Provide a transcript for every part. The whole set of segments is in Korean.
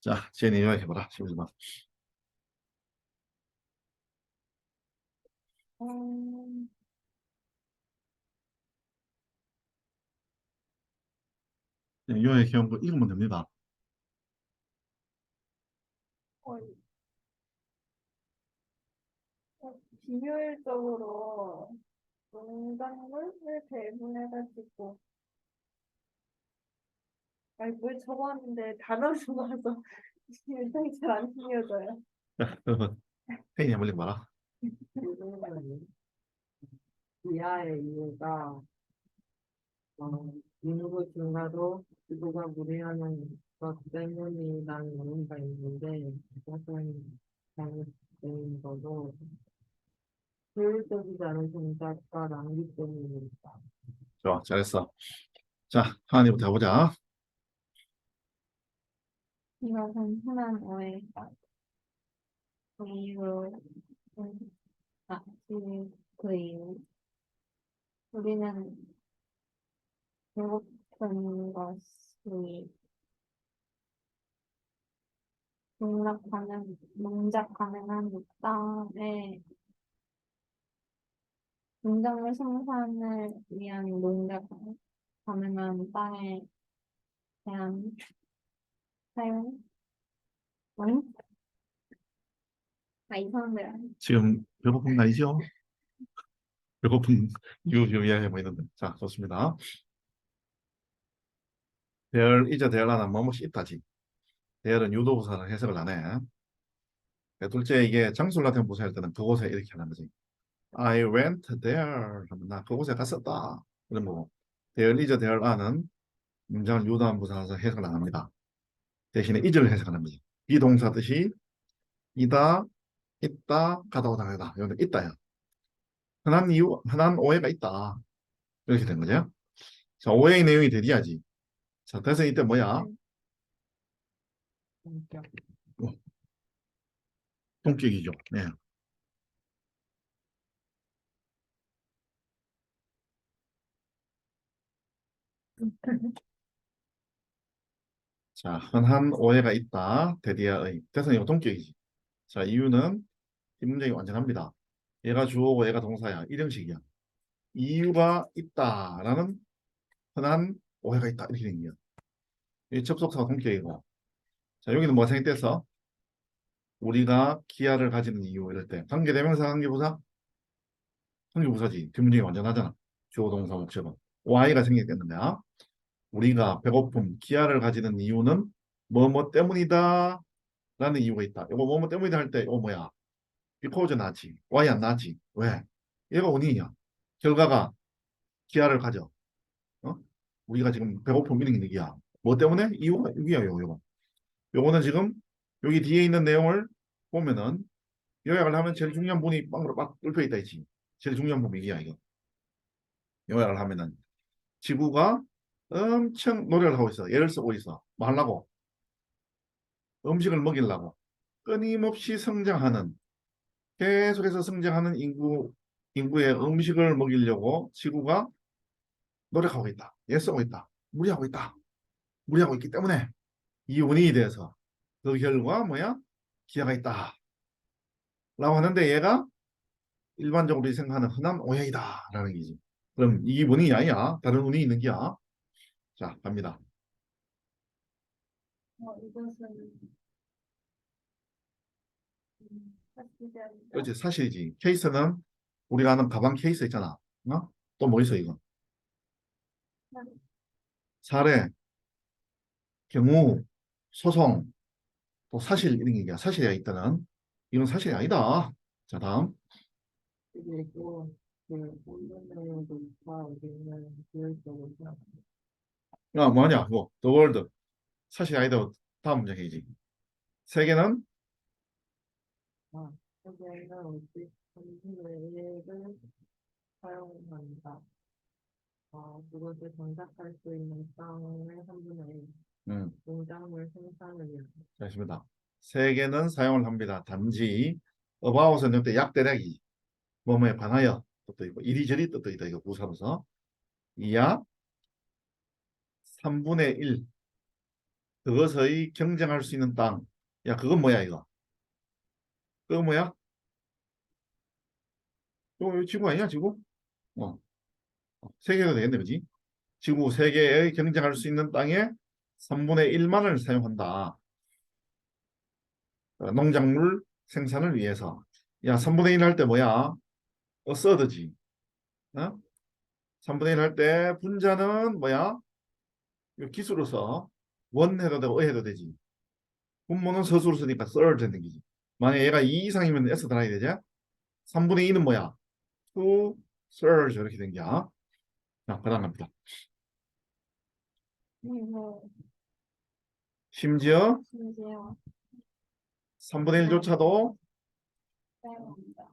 자, 지연이 요약해봐라. 11번. 음, 요약해온 거 읽으면 됩니다. 어, 비효율적으로 농작물을 배분해가지고, 아니, 뭘 적었는데 단어 적어서 일정이 잘 안 쓰여져요. 자, 그러면 혜인이 한번 읽어봐라. 이하의 이유가 인구 증가도 지구가 무리하는 것 때문이라는 의미가 있는데 그것은 잘못된 거도 효율적이지 않은 정책과 낭비 때문입니다. 좋아, 잘했어. 자, 하은이부터 해보자. 이것은 흔한 오해가 그 이유, 그 이유. 우리는 배고픈 것이 농작 가능한 땅에 농작물 생산을 위한 농작 가능한 땅에 대한 사용? 응? 아, 이상한데. 지금 배고픈 거 아니죠? 배고픈 이유 이야기해보 있는데. 자, 좋습니다. 대열이자 대열 하나 뭐뭐시 있다지. 대열은 유도부사를 해석을 안 해. 둘째, 이게 장술 같은 부사할 때는 그곳에 이렇게 하는 거지. I went there. 하면 나 그곳에 갔었다. 이런 거. 대열이자 대열 하는 문장을 유도한 부사라서 해석을 안 합니다. 대신에 이절을 해석하는 거지. 비동사 뜻이 이다, 있다, 가다 오다 가다. 이거는 있다야. 흔한 오해가 있다. 이렇게 된 거죠. 자, 오해의 내용이 대디하지. 자, 그래서 이때 뭐야? 성격. 어, 동격이죠. 네. 자, 흔한 오해가 있다. 대디하의. 그래서 이거 동격이지. 자, 이유는 이 문장이 완전합니다. 얘가 주어고 얘가 동사야. 일형식이야. 이유가 있다라는 흔한 오해가 있다. 이렇게 된 거야. 이 접속사가 동격이고. 자, 여기는 뭐 생략돼서 우리가 기아를 가지는 이유 이럴 때 관계대명사 관계부사 관계부사지 뒷문장이 완전하잖아. 주어 동사 목적어 Y가 생략됐는데 우리가 배고픔 기아를 가지는 이유는 뭐뭐 때문이다 라는 이유가 있다. 이거 뭐뭐 때문이다 할 때 이거 뭐야? because 나지 Y 안 나지. 왜? 얘가 원인이야. 결과가 기아를 가져. 어? 우리가 지금 배고픔 이런 얘기야. 뭐 때문에? 이유가 여기야. 요거는 지금 여기 뒤에 있는 내용을 보면은 요약을 하면 제일 중요한 부분이 빵으로 막 뚫려 있다 했지. 제일 중요한 부분이 이야 이거. 요약을 하면은 지구가 엄청 노력을 하고 있어. 애를 쓰고 있어. 뭐 하려고? 음식을 먹이려고. 끊임없이 성장하는 계속해서 성장하는 인구의 음식을 먹이려고 지구가 노력하고 있다. 애쓰고 있다. 무리하고 있다. 무리하고 있기 때문에 이 원인이 돼서 그 결과 뭐야? 기아가 있다. 라고 하는데 얘가 일반적으로 우리 생각하는 흔한 오해이다 라는 얘기지. 그럼 이 원인이 아니야. 다른 원인이 있는 게야. 자, 갑니다. 이것은 사실이다. 그렇지, 사실이지. 케이스는 우리가 아는 가방 케이스 있잖아. 어? 또 뭐 있어, 이거? 사례, 경우, 소송, 또 사실 이런 얘기야. 사실이 있다는. 이건 사실이 아니다. 자, 다음. 그리고 그 본문의 녹화 우리는 효율적으로 야, 뭐냐, 그거. The world. 사실이 아니다. 다음 문장이지. 세계는 세계는 오직 삼분의 1을 사용한다. 그것을 장착할 수 있는 땅의 3분의 1, 음, 농작물 생산을 위한. 자, 있습니다. 세계는 사용을 합니다. 단지 about은 이때 약대략이 뭐뭐에 관하여 뜻도 있고 이리저리 뜻도 있다. 이거 부사로서 이약 3분의 1 그것의 경쟁할 수 있는 땅. 야, 그건 뭐야, 이거? 그건 뭐야? 이거 지구 아니야, 지구? 어, 세계가 되겠네, 그지? 지구 세계에 경쟁할 수 있는 땅의 3분의 1만을 사용한다. 농작물 생산을 위해서. 야, 3분의 1 할 때 뭐야? 어서드지. 어? 3분의 1 할 때 분자는 뭐야? 이거 기수로 써. 원 해도 되고 어 해도 되지. 분모는 서술로 쓰니까 썰 되는 기지. 만약에 얘가 2 이상이면 S 들어야 되죠? 3분의 2는 뭐야? to surge 이렇게 된 거야. 자, 그다음 갑니다. 뭐, 심지어 심지어 3분의 1조차도 사용합니다.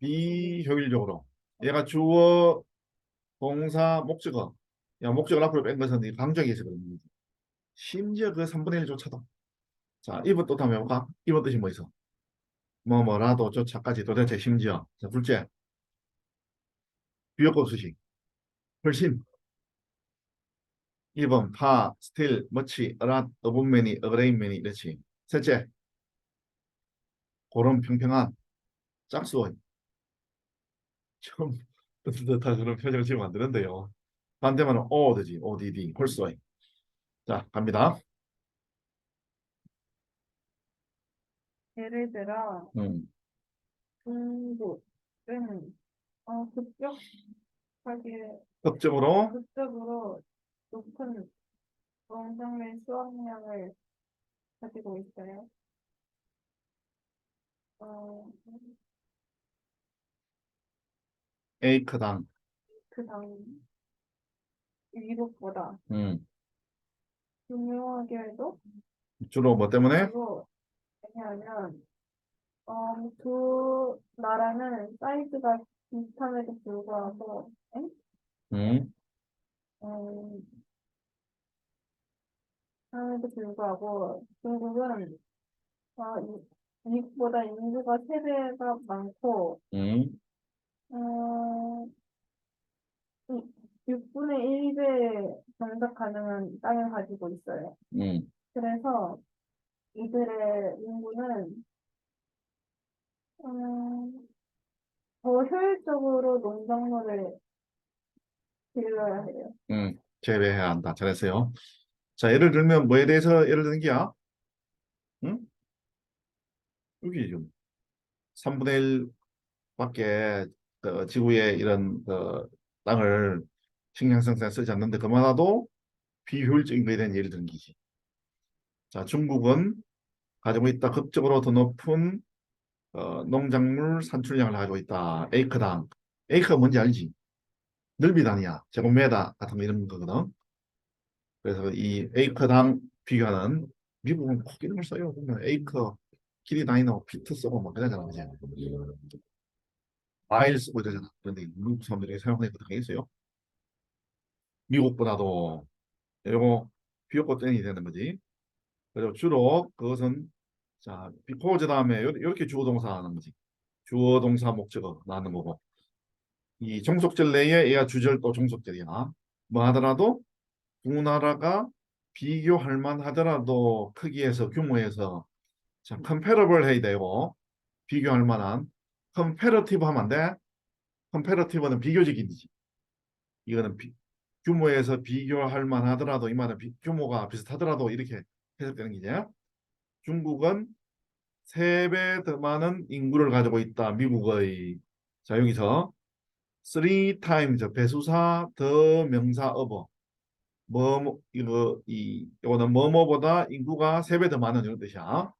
비효율적으로. 얘가 주어, 동사, 목적어. 야, 목적을 앞으로 뺀 것은 이 강조하기 위해서 그런 거지. 심지어 그 3분의 1조차도. 자, 이번 또 다음에 해볼까? 이번 뜻이 뭐 있어? 뭐라도 조차까지 도대체 심지어. 자, 둘째. 비교급 수식. 훨씬. 1번 파, 스틸, 머치, 어랏, 어분매니, 어그레인매니 이렇지. 셋째. 고런 평평한 짝수원. 좀 듯한 그런 표정을 지으면 안 되는데요. 반대말은 오드지. ODD. 홀소이. 자, 갑니다. 예를 들어 음. 중국은 급격하게 극적으로 극적으로 높은 농작물 수확량을 가지고 있어요. 어, 에이크당. 그다음 미국보다 음. 중요하게도 주로 뭐 때문에? 그리고 왜냐하면 두 나라는 사이즈가 비슷함에도 불구하고 음. 음, 함에도 불구하고 중국은 미국보다 인구가 3배가 많고 음. 어, 6분의 1배 정착 가능한 땅을 가지고 있어요. 음. 그래서 이들의 인구는 음, 더 효율적으로 농작물을 길러야 해요. 제외해야 한다. 잘했어요. 자, 예를 들면 뭐에 대해서 예를 드는 게야? 응? 여기 좀 3분의 1밖에 지구에 이런 땅을 식량 생산에 쓰지 않는데 그만하도 비효율적인 거에 대한 예를 드는 기지. 자, 중국은 가지고 있다. 극적으로 더 높은 농작물 산출량을 가지고 있다. 에이크당. 에이크가 뭔지 알지? 넓이 단위야. 제곱미터 같은 거 이런 거거든. 그래서 이 에이크당 비교하는 미국은 꼭 이런 걸 써요. 보면 에이크 길이 다니는 피트 쓰고 막 그러잖아, 그지? 마일 쓰고 이러잖아. 그런데 미국 사람들이 사용하는 것도 있어요. 미국보다도 이거 비교과 땡이 되는 거지. 그리고 주로 그것은 자 비코즈 다음에 이렇게 주어 동사 하는 거지. 주어 동사 목적어 나는 거고 이 종속절 내에 얘가 주절 또 종속절이야. 뭐 하더라도 두 나라가 비교할 만하더라도 크기에서 규모에서 자 컴패러블 해야 되고 비교할 만한 컴패러티브 하면 안 돼. 컴패러티브는 비교적인이지. 이거는 규모에서 비교할 만하더라도 이 말은 규모가 비슷하더라도 이렇게 해석되는 기죠. 중국은 3배 더 많은 인구를 가지고 있다. 미국의 자 여기서 three times 배수사 더 명사 어버 이거는 뭐뭐보다 인구가 3배 더 많은 이런 뜻이야.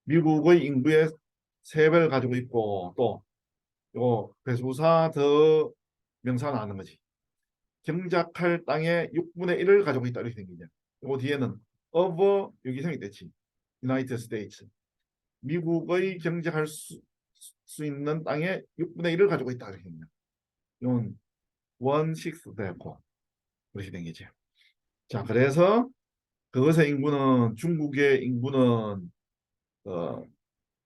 미국의 인구의 3배를 가지고 있고 또 이거 배수사 더 명사가 나오는 거지. 경작할 땅의 6분의 1을 가지고 있다 이렇게 생기죠. 이 뒤에는 of 여기 생겼지. United States. 미국의 경작할 수 있는 땅의 6분의 1을 가지고 있다 이렇게 생깁니다. 이건 1/6 되고 그렇게 된 거죠. 자, 그래서 그것의 인구는 중국의 인구는 어,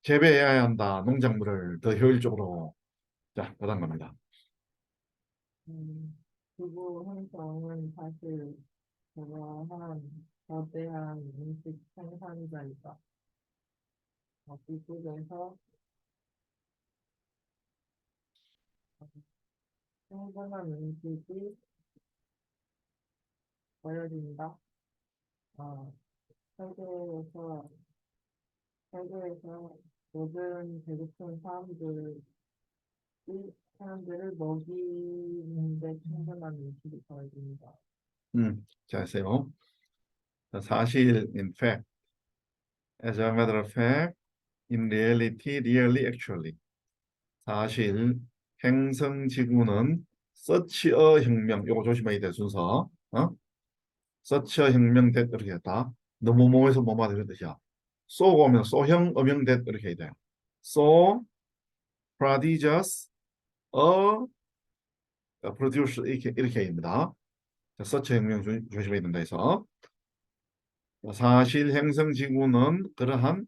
재배해야 한다. 농작물을 더 효율적으로. 자, 그다음 갑니다. 두부 형성은 사실 그러한 거대한 음식 생산자이다. 미국에서 충분한 음식이 보여진다. 어, 세계에서, 세계에서 모든 배고픈 사람들을 먹이는데 충분한 음식이 보여진다. 자, 하세요. 자, 사실, in fact, as a matter of fact, in reality, really, actually. 사실, 행성지구는 서치어 혁명, 요거 조심해야 돼, 순서. 서치어 혁명 됐 이렇게 했다. 너무 뭐에서 뭐만 이런 뜻이야. 쏘고 오면 쏘형 음영 됐 이렇게 해야 돼. So, prodigious, a producer 이렇게 입니다. 서치 혁명 조심해야 된다 해서. 사실 행성지구는 그러한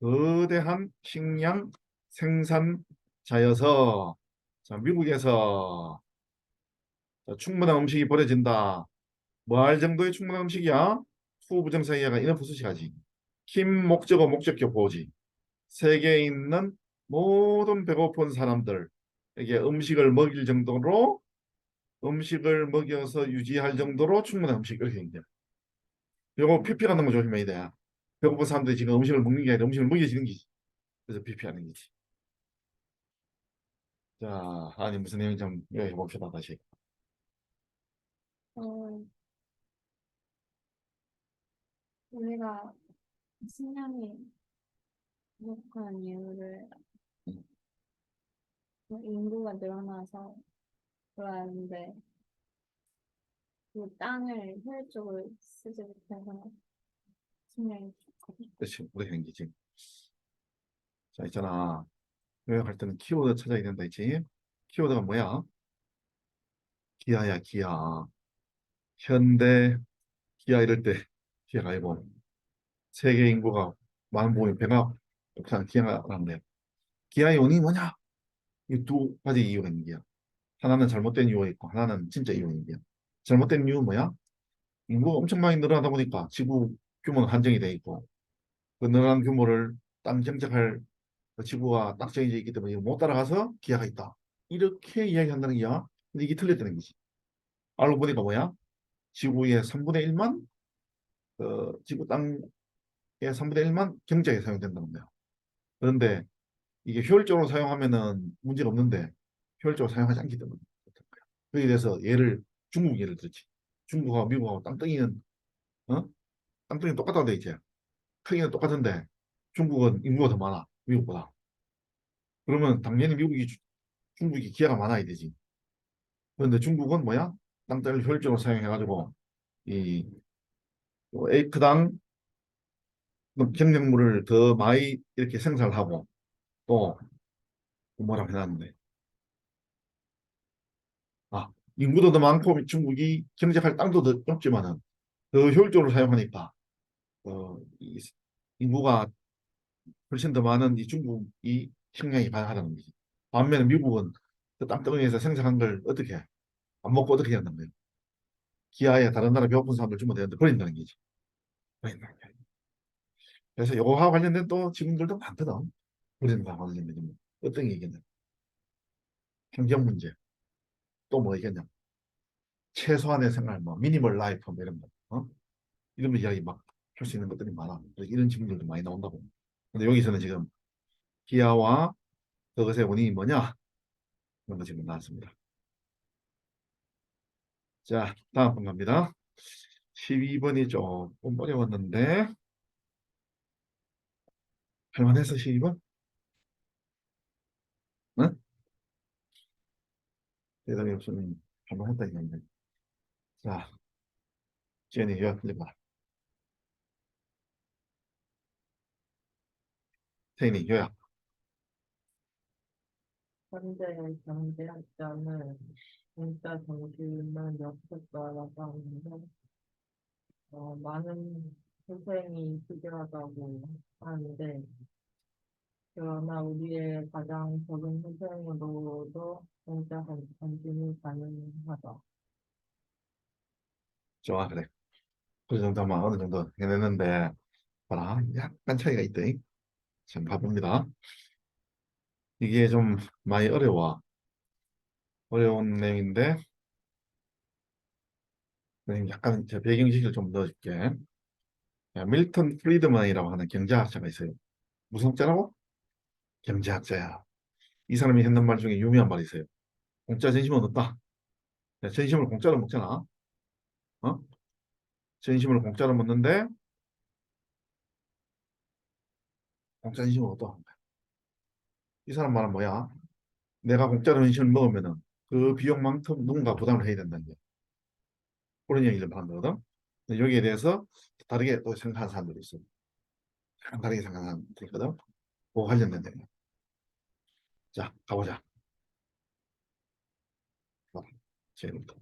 거대한 식량 생산자여서 자, 미국에서 자, 충분한 음식이 버려진다. 뭐 할 정도의 충분한 음식이야? 후부정사이야가 이너프 수식하지. 킴 목적어 목적격 보지. 세계에 있는 모든 배고픈 사람들에게 음식을 먹일 정도로 음식을 먹여서 유지할 정도로 충분한 음식 이렇게 얘기해. 요거 PP라는 거 조심해야 돼. 배고픈 사람들이 지금 음식을 먹는 게 아니라 음식을 먹여지는 거지. 그래서 PP하는 거지. 자, 아니 무슨 내용인지 좀 이야기해 봅시다 다시. 어, 우리가 식량이 부족한 이유를 음, 인구가 늘어나서 그러는데 그 땅을 효율적으로 쓰지 못해서 식량이 부족하다. 그렇지, 우리 행기지. 자, 있잖아. 요약할 때는 키워드 찾아야 된다 했지. 키워드가 뭐야? 기아야, 기아. 현대 기아 이럴 때 기아가 아니고 세계 인구가 많은 부분이 배가 그냥 기아가 나는데 기아의 원인이 뭐냐? 이 두 가지 이유가 있는 거야. 하나는 잘못된 이유가 있고 하나는 진짜 이유가 있는 거야. 잘못된 이유는 뭐야? 인구가 엄청 많이 늘어나다 보니까 지구 규모는 한정이 돼 있고 그 늘어난 규모를 땅 정착할 그 지구가 딱 정해져 있기 때문에 이거 못 따라가서 기아가 있다. 이렇게 이야기한다는 거야. 근데 이게 틀렸다는 거지. 알고 보니까 뭐야? 지구의 3분의 1만 지구 땅의 3분의 1만 경제에 사용된다는 거야. 그런데 이게 효율적으로 사용하면은 문제가 없는데 효율적으로 사용하지 않기 때문에 그렇다는 거야. 거기에 대해서 중국 예를 들지. 중국하고 미국하고 땅덩이는 어? 땅덩이 똑같다고 돼 있지. 크기는 똑같은데 중국은 인구가 더 많아. 미국보다. 그러면 당연히 중국이 기회가 많아야 되지. 그런데 중국은 뭐야? 땅덩이를 효율적으로 사용해가지고 이 에이크당 경작물을 더 많이 이렇게 생산을 하고 또 뭐라고 해놨는데 인구도 더 많고 중국이 경작할 땅도 더 좁지만은 더 효율적으로 사용하니까 이 인구가 훨씬 더 많은 이 중국이 식량이 가능하다는 거지. 반면에 미국은 그 땅덩어리에서 생산한 걸 어떻게 해? 안 먹고 어떻게 한다는 거예요? 기아에 다른 나라 배고픈 사람들 주면 되는데 버린다는 거지. 버린다는 거야. 그래서 요거와 관련된 또 질문들도 많거든. 버리는 거와 관련된 질문. 어떤 얘기냐? 환경 문제. 또 뭐 얘기냐? 최소한의 생활, 뭐 미니멀 라이프 뭐 이런 거. 이런 거 이야기 막 할 수 있는 것들이 많아. 그래서 이런 질문들도 많이 나온다고. 근데 여기서는 지금 기아와 그것의 원인이 뭐냐? 그런 거 지금 나왔습니다. 자, 다음 번 갑니다. 12번이 조금 어려웠는데 할만해서 12번? 응? 대답이 없으면 할만했다 이건데. 자, 지연이 요약 들려봐. 태인이 요약. 현대 경제학자는 진짜 정신은 역설가라고 하는데, 많은 희생이 필요하다고 하는데, 그러나 우리의 가장 적은 희생으로도 진짜 전진이 가능하다. 좋아, 그래. 그 정도만 어느 정도 해냈는데 봐라 약간 차이가 있다. 지금 봐봅니다. 이게 좀 많이 어려운 내용인데 선생님 약간 제 배경지식을 좀 넣어줄게. 자, 밀턴 프리드먼이라고 하는 경제학자가 있어요. 무슨 학자라고? 경제학자야. 이 사람이 했는 말 중에 유명한 말이 있어요. 공짜 전심은 없다. 야, 전심을 공짜로 먹잖아. 어? 전심을 공짜로 먹는데 공짜 전심은 없다. 이 사람 말은 뭐야? 내가 공짜로 전심을 먹으면은 그 비용만큼 누군가 부담을 해야 된다는 거야. 그런 얘기를 하는 거거든. 근데 여기에 대해서 다르게 또 생각하는 사람들이 있어. 약간 다르게 생각하는 사람들이 있거든. 그거 관련된 내용. 자, 가보자. 봐봐. 지금부터.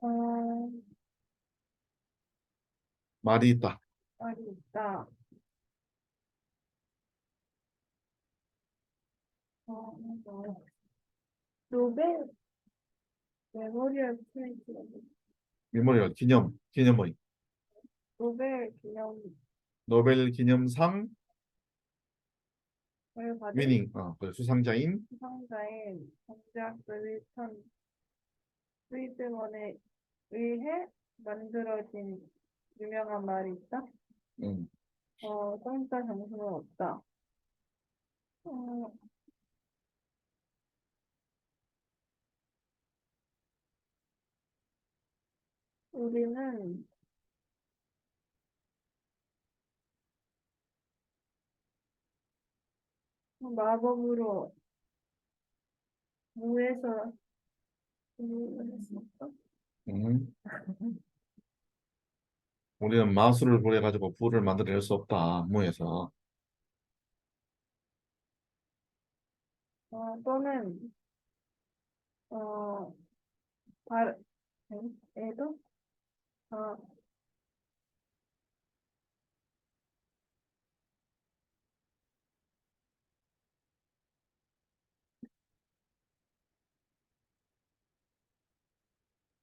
어, 말이 있다. 말이 있다. 어, 노벨 메모리얼 프라이즈. 메모리얼 기념의 노벨 기념을 노벨 기념상 받은 위닝 그 수상자인 수상자인 경제학자 윌턴 프리드먼에 의해 만들어진 유명한 말이 있다. 음, 공짜 정신은 없다. 어, 우리는 마법으로 무에서 생을 수 없다. 음. 우리는 마술을 부려가지고 부를 만들어낼 수 없다. 무에서 또는 어, 발, 에도 어,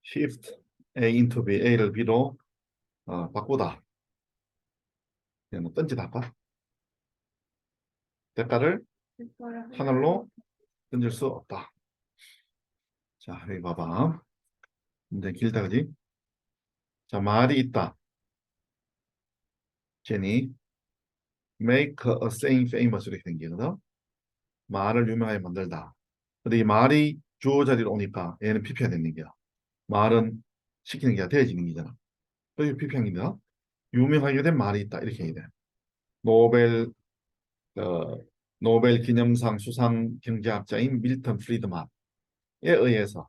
shift A into B, A를 B로 바꾸다. 그냥 던지다 할까? 대가를 뒷발을 하늘로 던질 수 없다. 자, 여기 봐봐. 이제 길다, 그지? 자, 말이 있다. 제니, make a saying famous 이렇게 생기거든. 말을 유명하게 만들다. 근데 이 말이 주어 자리로 오니까 얘는 피피가 되는 거야. 말은 시키는 게 대해지는 거잖아. 그게 피피한입니다. 유명하게 된 말이 있다. 이렇게 해야 돼. 노벨, 어, 노벨 기념상 수상 경제학자인 밀턴 프리드만에 의해서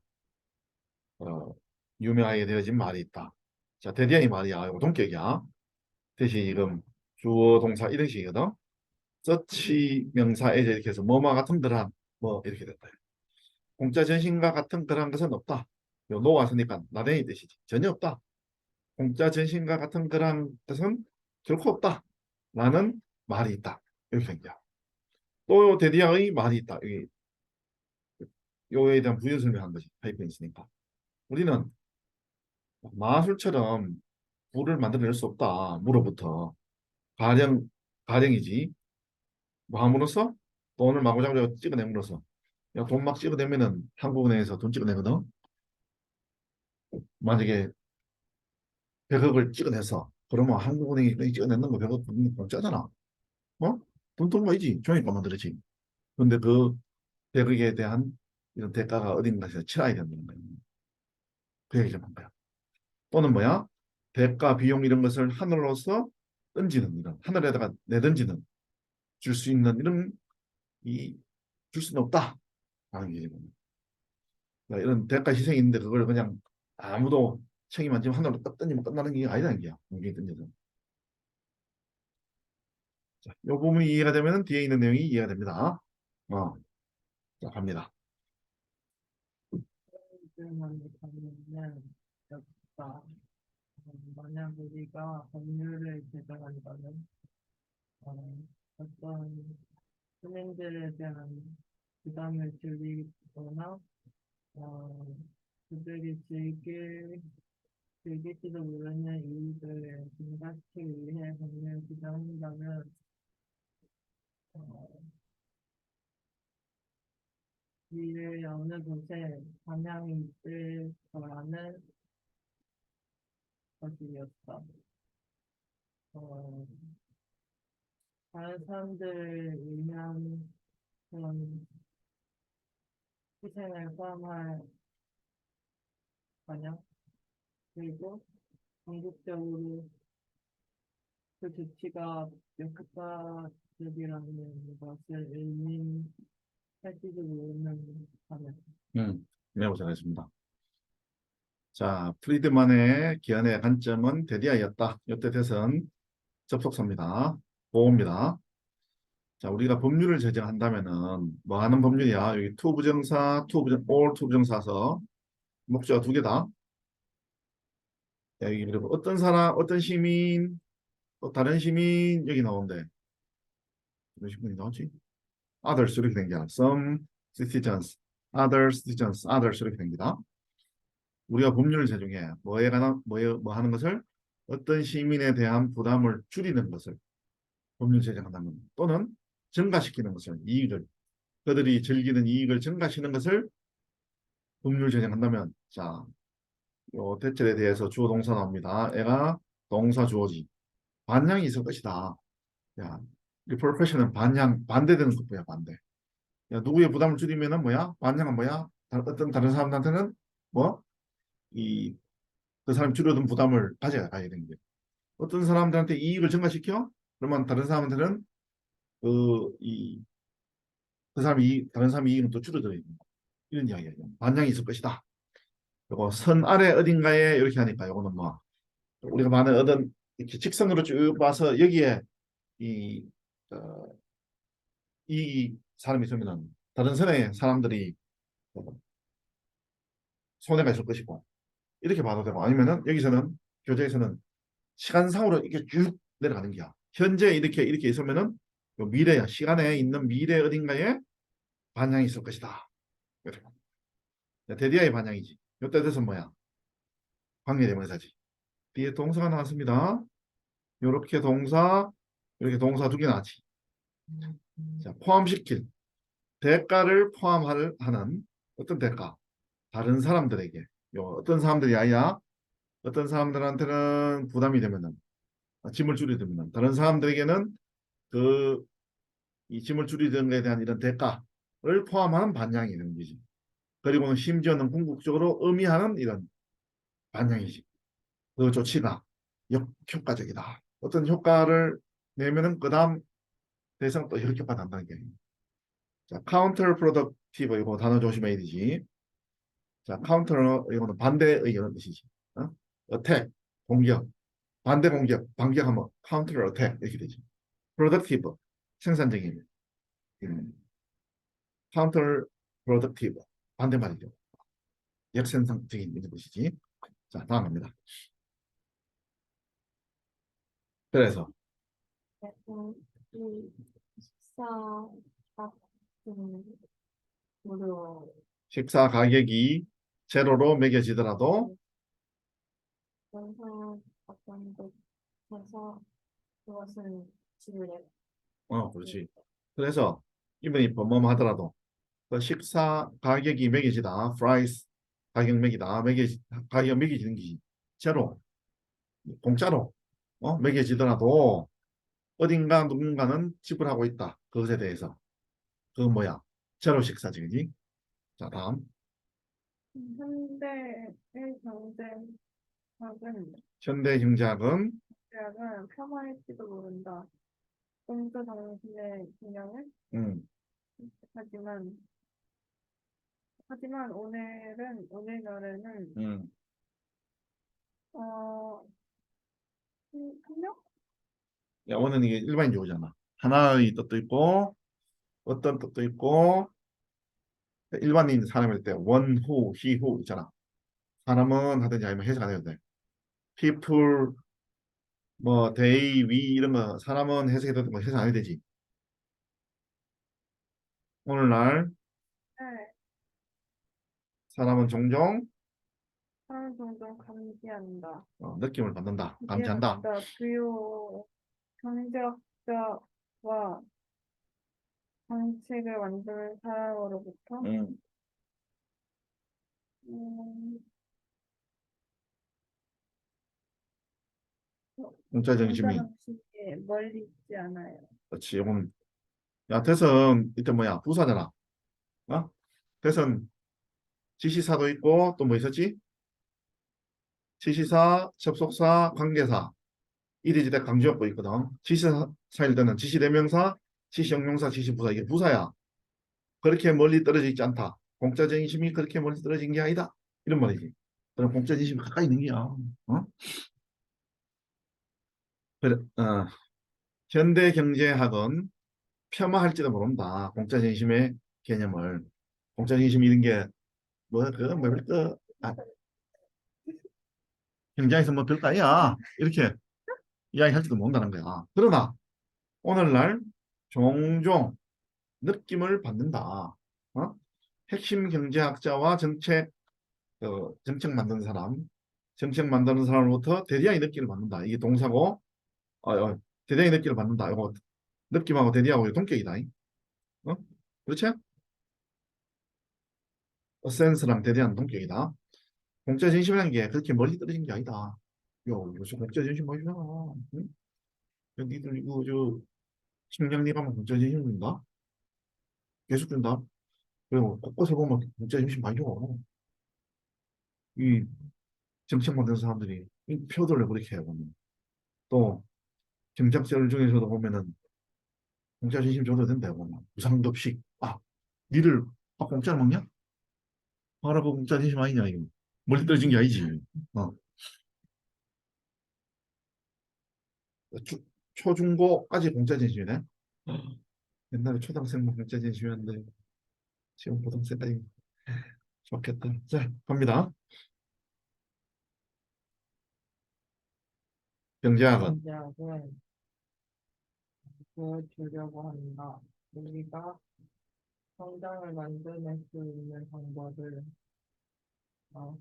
어, 유명하게 되어진 말이 있다. 자, 드디어 이 말이야. 이거 동격이야. 대신 지금 주어 동사 이등식이거든. 서치 명사 예제 이렇게 해서 뭐뭐 같은 그러한 뭐 이렇게 됐다. 공짜 전신과 같은 그러한 것은 없다. 요 노가 쓰니까 나대의 뜻이지. 전혀 없다. 공짜 전신과 같은 그러한 것은 결코 없다. 라는 말이 있다. 이렇게 생겨. 또 데디아의 말이 있다. 여기 요에 대한 부연 설명한 것이 파이프에 있으니까. 우리는 마술처럼 부를 만들어낼 수 없다. 무로부터. 가령, 가령이지. 뭐 함으로써 돈을 마구잡이로 찍어냄으로써 야, 돈 막 찍어내면은 한국은행에서 돈 찍어내거든. 만약에 100억을 찍어내서 그러면 한국은행이 찍어내는 거 100억 돈 공짜잖아. 어? 돈 통과이지. 종이값 만들었지. 근데 그 100억에 대한 이런 대가가 어딘가에서 치러야 된다는 거야. 그 얘기 좀 한 거야. 또는 뭐야? 대가, 비용 이런 것을 하늘로서 던지는 이런 하늘에다가 내던지는 줄 수 있는 이런 이 줄 수는 없다. 라는 게 그러니까 이런 대가 희생이 있는데 그걸 그냥 아무도 책임 안 지면 하늘로 딱 던지면 끝나는 게 아니라는 게야. 공중에 던져서. 자, 이 부분이 이해가 되면 뒤에 있는 내용이 이해가 됩니다. 자, 갑니다. 질문을 하면은 여기서 만약 우리가 법률을 제정한다면 어떤 은행들에 대한 부담을 줄이거나 어, 그들이 즐길지도 모르는 이익을 증가시키기 위해 법률을 규정한다면 어, 미래의 어느 곳에 반향이 있을 거라는 것이었다. 어, 다른 사람들을 위한 그런 희생을 포함할 반영, 그리고 궁극적으로 그 조치가 역효과적이라는 것을 의미할지도 모르는 반영. 매우 잘했습니다. 자, 프리드만의 기한의 관점은 대디아였다. 이때 대선 접속사입니다. 보호입니다. 자, 우리가 법률을 제정한다면은 뭐 하는 법률이야? 여기 to 부정사, all to 부정사서 목적어 두 개다. 여기 그리고 어떤 사람, 어떤 시민, 또 다른 시민 여기 나오는데 무슨 시민이 나오지? others 이렇게 된 게 아니라 some citizens, other citizens, others 이렇게 됩니다. 우리가 법률을 제정해 뭐에 관한 뭐 하는 것을 어떤 시민에 대한 부담을 줄이는 것을 법률 제정한다면 또는 증가시키는 것을 이익을 그들이 즐기는 이익을 증가시키는 것을 법률 제정한다면 자, 요 대절에 대해서 주어 동사 나옵니다. 애가 동사 주어지 반향이 있을 것이다. 야, repercussion은 반향 반대되는 것뿐이야 반대. 야, 누구의 부담을 줄이면은 뭐야? 반향은 뭐야? 어떤 다른 사람한테는 뭐 이 그 사람이 줄여둔 부담을 가져가야 되는 게 어떤 사람들한테 이익을 증가시켜? 그러면 다른 사람한테는 그 사람이 다른 사람의 이익은 또 줄어들어야 된다. 이런 이야기예요. 반향이 있을 것이다. 그리고 선 아래 어딘가에 이렇게 하니까 요거는 뭐 우리가 많은 어떤 이렇게 직선으로 쭉 봐서 여기에 이, 어, 이 사람이 있으면은 다른 선의 사람들이 손해가 있을 것이고 이렇게 봐도 되고 아니면은 여기서는 교재에서는 시간상으로 이렇게 쭉 내려가는 게야. 현재 이렇게 있으면은 요 미래야. 시간에 있는 미래 어딘가에 반향이 있을 것이다. 이렇게. 대디아의 반향이지. 요때 돼서 뭐야? 관계대명사지. 뒤에 동사가 나왔습니다. 요렇게 동사, 이렇게 동사 두 개 나왔지. 자, 포함시킬 대가를 포함하는 어떤 대가? 다른 사람들에게. 요 어떤 사람들이 아니야? 어떤 사람들한테는 부담이 되면은 짐을 줄이려면 다른 사람들에게는 그 이 짐을 줄이는 것에 대한 이런 대가를 포함하는 반향이 되는 거지. 그리고는 심지어는 궁극적으로 의미하는 이런 반향이지. 그 조치가 역효과적이다. 어떤 효과를 내면은 그 다음 대상 또 역효과 난다는 게. 자, counter productive 이거 단어 조심해야 되지. 자, counter 이거는 반대의 이런 뜻이지. 어? attack 공격, 반대 공격, 반격하면 counter attack 이렇게 되지. productive 생산적인, 음, counter productive 반대말이죠. 역생산적인 이런 뜻이지. 자, 다음 갑니다. 그래서 이 식사 같은 무료 식사 가격이 제로로 매겨지더라도 영상 어떤 곳에서 그것은 지불해. 그렇지. 그래서 이분이 뭐뭐 하더라도 그 식사 가격이 매겨지다. 프라이스 가격 매기다. 가격 매겨지는 게 제로 공짜로 매겨지더라도 어딘가 누군가는 지불하고 있다. 그것에 대해서. 그건 뭐야? 제로 식사지, 그지? 자, 다음. 현대의 경제학은 현대경제학은 대학은 폄하할지도 모른다. 공주 당신의 기념을 음, 하지만 오늘날에는 음. 어 명? 야, 오늘 이게 일반인 용어잖아. 하나의 뜻도 있고 어떤 뜻도 있고 일반인 사람일 때 원, 후, 히, 후 있잖아. 사람은 하든지 아니면 해석 안 해도 돼. people, 뭐 they, we 이런 거 사람은 해석해도 뭐 해석 안 해도 되지. 오늘날 네. 사람은 종종 어느 정도 감지한다. 느낌을 받는다. 이해가 감지한다. 된다. 주요 경제학자와 정책을 만드는 사람으로부터 음, 음, 공짜 정신이. 공자정신에 멀리 있지 않아요. 그렇지. 이건 야 대선 이때 뭐야 부사잖아. 어? 대선 지시사도 있고 또 뭐 있었지? 지시사, 접속사, 관계사. 이리지대 강조역도 있거든. 지시사일 때는 지시대명사, 지시형용사, 지시부사. 이게 부사야. 그렇게 멀리 떨어져 있지 않다. 공짜 정심이 그렇게 멀리 떨어진 게 아니다. 이런 말이지. 그럼 공짜 정심이 가까이 있는 게야. 어? 그래, 현대 경제학은 폄하할지도 모른다. 공짜 정심의 개념을. 공짜 정심 이런 게 뭐, 뭐, 경제에서 뭐 별거 아니야. 이렇게 이야기할지도 모른다는 거야. 그러나 오늘날 종종 느낌을 받는다. 어? 핵심 경제학자와 정책 만드는 사람, 정책 만드는 사람으로부터 대리하의 느낌을 받는다. 이게 동사고, 대리하의 느낌을 받는다. 이거 느낌하고 대리하고 동격이다. 어? 그렇지? 센스랑 대리하는 동격이다. 공짜 진심이라는 게 그렇게 멀리 떨어진 게 아니다. 요새 공짜 진심 많이잖아. 응? 니들 이거 식량리 가면 공짜 진심 준다? 계속 준다? 그리고 곳곳에 보면 공짜 진심 많이 줘. 이 정책 만드는 사람들이 이 표들을 그렇게 해보면 또 경작者중에서도 보면은 공짜 진심 줘도 된다 보면 무상급식 니들 공짜로 먹냐? 봐라 그 공짜 진심 아니냐 이거 멀리 떨어진 게 아니지. 어. 초, 초중고까지 공짜 진심이네. 옛날에 초등학생만 공짜 진심이었는데 지금 고등생까지 좋겠다. 자 갑니다. 경제학은 경제학은 보여주려고 한다. 우리가 성장을 만들어낼 수 있는 방법을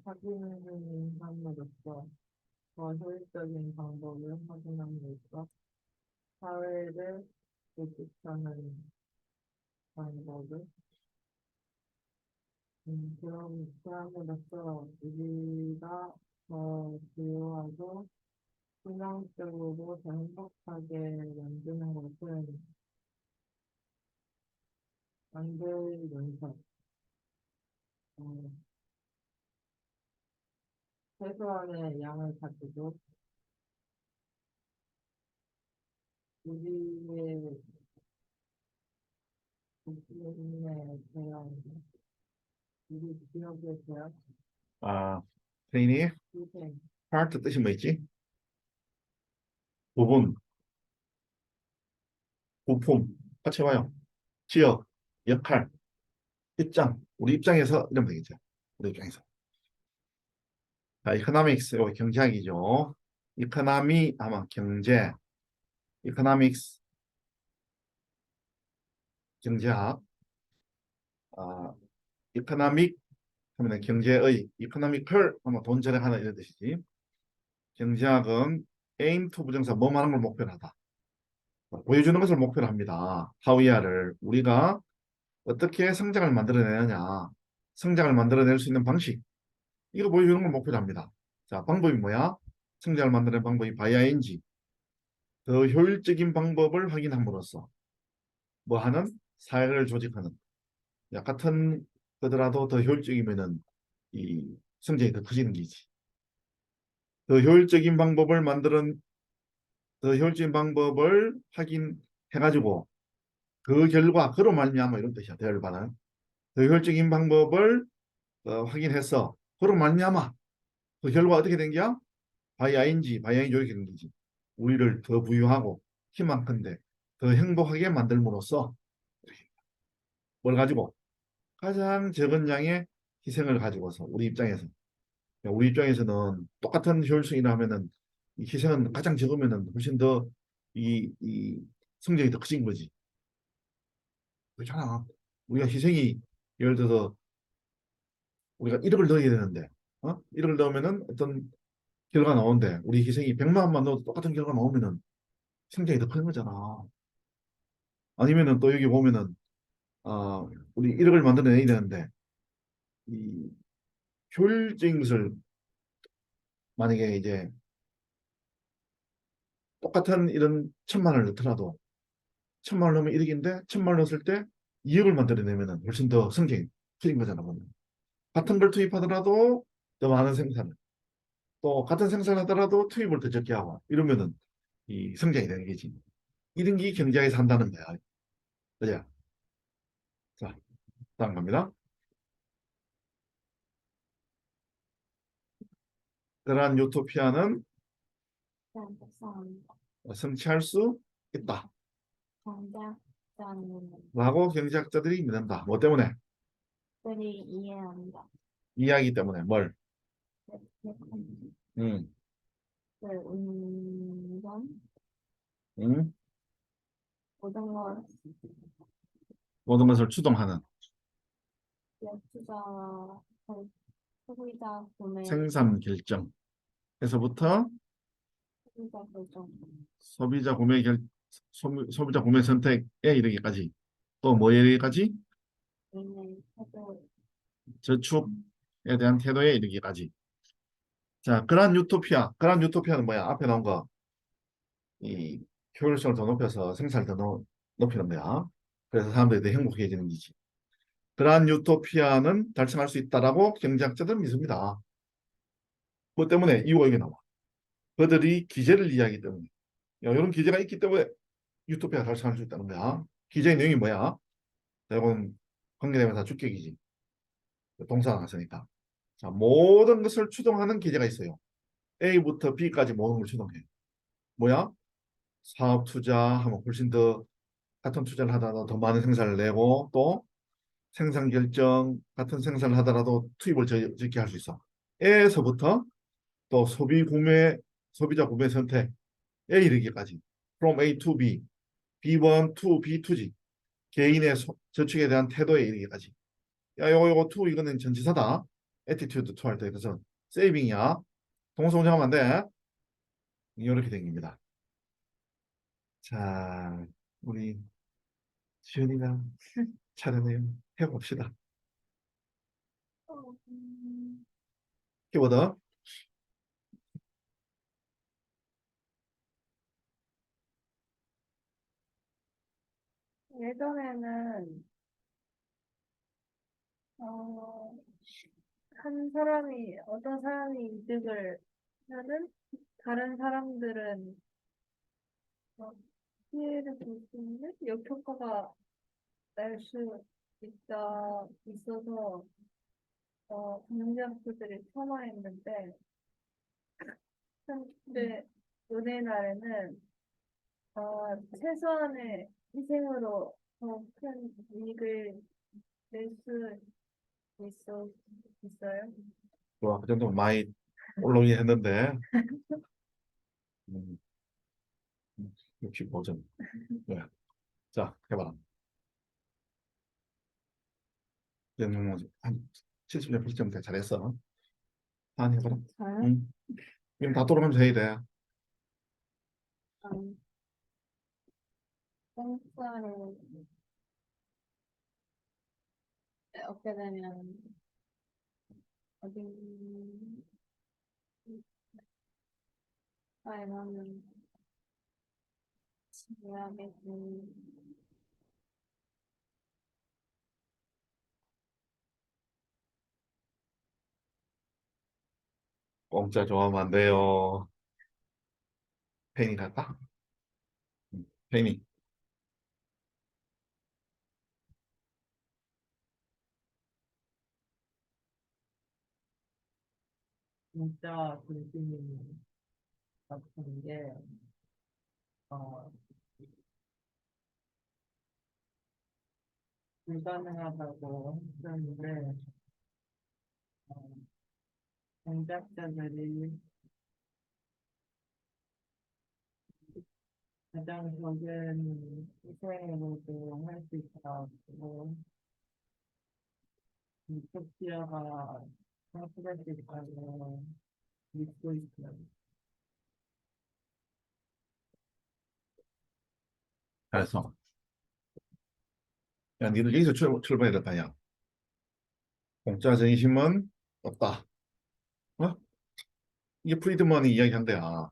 확인함으로써 더 효율적인 방법을 확인함으로써 사회를 구축하는 방법을 그럼으로써 우리가 더自由하고 신앙적으로 더 행복하게 만드는 것을 만들면서 어, 최소한의 양을 가지고 우리의 국민의 대한 우리 기업에 대한 트레이니 희생, 파트 뜻이 뭐 있지? 부분, 부품 같이 봐요. 지역, 역할, 입장, 우리 입장에서 이러면 되겠죠. 우리 입장에서. 자, 이코노믹스, 이거 경제학이죠. 이코노미 하면 경제, 이코노믹스, 경제학, 아, 이코노믹 하면 경제의, 이코노미컬 하면 돈 절약하는 이런 뜻이지. 경제학은 aim to 부정사 뭐 하는 걸 목표로 하다. 보여주는 것을 목표로 합니다. 하위아를 우리가 어떻게 성장을 만들어내느냐, 성장을 만들어낼 수 있는 방식, 이거 보여주는 걸 목표로 합니다. 자, 방법이 뭐야? 성장을 만드는 방법이 바이아인지 더 효율적인 방법을 확인함으로써 뭐 하는 사회를 조직하는 같은 거더라도 더 효율적이면은 이 성장이 더 커지는 게지. 더 효율적인 방법을 만드는 더 효율적인 방법을 확인해가지고 그 결과 그로 말미암아 이런 뜻이야. 대열반은 더 효율적인 방법을 확인해서 그로 말미암아 그 결과 어떻게 된 게야? 바이아인지 이렇게 된 거지. 우리를 더 부유하고 희망컨대 더 행복하게 만들므로써 뭘 가지고 가장 적은 양의 희생을 가지고서 우리 입장에서는 똑같은 효율성이라 하면은 이 희생은 가장 적으면은 훨씬 더 이 성적이 더 커진 거지. 그렇잖아. 우리가 희생이 예를 들어서 우리가 1억을 넣어야 되는데 1을 넣으면은 어떤 결과가 나오는데 우리 희생이 100만 원만 넣어도 똑같은 결과가 나오면은 성장이 더 큰 거잖아. 아니면은 또 여기 보면은 우리 1억을 만들어내야 되는데 이 효율적인 것을 만약에 이제 똑같은 이런 1,000만 원을 넣더라도 1,000만 원 넣으면 1억인데 1,000만 원 넣었을 때 2억을 만들어내면은 훨씬 더 성장이 커진 거잖아. 보면. 같은 걸 투입하더라도 더 많은 생산을 또 같은 생산을 하더라도 투입을 더 적게 하고 이러면은 이 성장이 되는 거지. 이런 게 경제학에서 한다는 거야. 그죠? 자, 다음 갑니다. 그러한 유토피아는 감사합니다. 성취할 수 있다. 정답자는 라고 경제학자들이 믿는다. 뭐 때문에? 들이 이해한다. 이야기 때문에. 뭘? 그 음, 운전 음, 모든 걸 모든 것을 추동하는 투자 소비자 구매 생산 결정에서부터 소비자 결정 소비자 구매 소비자 구매 선택에 이르기까지 또 뭐에 이르기까지 개인의 태도 저축에 대한 태도에 이르기까지. 자, 그러한 유토피아는 뭐야? 앞에 나온 거, 이 효율성을 더 높여서 생산을 더 높이는 거야. 그래서 사람들이 더 행복해지는 거지. 그러한 유토피아는 달성할 수 있다라고 경제학자들은 믿습니다. 그것 때문에 이유가 이게 나와. 그들이 기제를 이해하기 때문에. 야, 이런 기제가 있기 때문에 유토피아가 달성할 수 있다는 거야. 기제의 내용이 뭐야? 자, 이건 관계대명사 주격이지. 동사가 나왔으니까. 자, 모든 것을 추동하는 기제가 있어요. A부터 B까지 모든 걸 추동해. 뭐야? 사업 투자하면 훨씬 더 같은 투자를 하더라도 더 많은 생산을 내고 또 생산 결정 같은 생산을 하더라도 투입을 적게 할 수 있어. A에서부터 또 소비자 구매 선택에 이르기까지 from A to B, B1 to B2지. 개인의 저축에 대한 태도에 이르기까지. 야, 요거 to 이거는 전치사다. attitude to 할 때 그래서 세이빙이야. 동사동작하면 안 돼. 이렇게 된 겁니다. 자, 우리 지은이가 차례네요. 해봅시다. 키보드. 예전에는 어, 한 사람이 어떤 사람이 이득을 하는 다른 사람들은 어, 피해를 볼 수 있는 역효과가 날 수 있어서 경제학자들이 폄하했는데 현재 오늘날에는 최소한의 희생으로 더 큰 이익을 낼 수 있어요. 좋아, 그 정도 많이 올라오긴 했는데 65점. 네. 자, 해봐. 한 70점, 80점 돼. 잘했어. 한 해봐라. 저요? 응. 지금 다 돌아가면서 해야 돼. 음, 똥싸를 얻게 되면 어디 가에는 지하게 공짜 좋아하면 안 돼요. 페니 갈까? 페니. 진짜 중심이 같은 게, 어, 불가능하다고 했었는데, 어, 공작자들이 가장 적은 희생으로도 할 수 있다고, 유토피아가 학습할 수 있다고 믿고 있어요. 그래서 야, 니들 여기서 출발해야 될 거 아니야. 공짜 전심은 없다. 어? 이게 프리드먼이 이야기한 거야.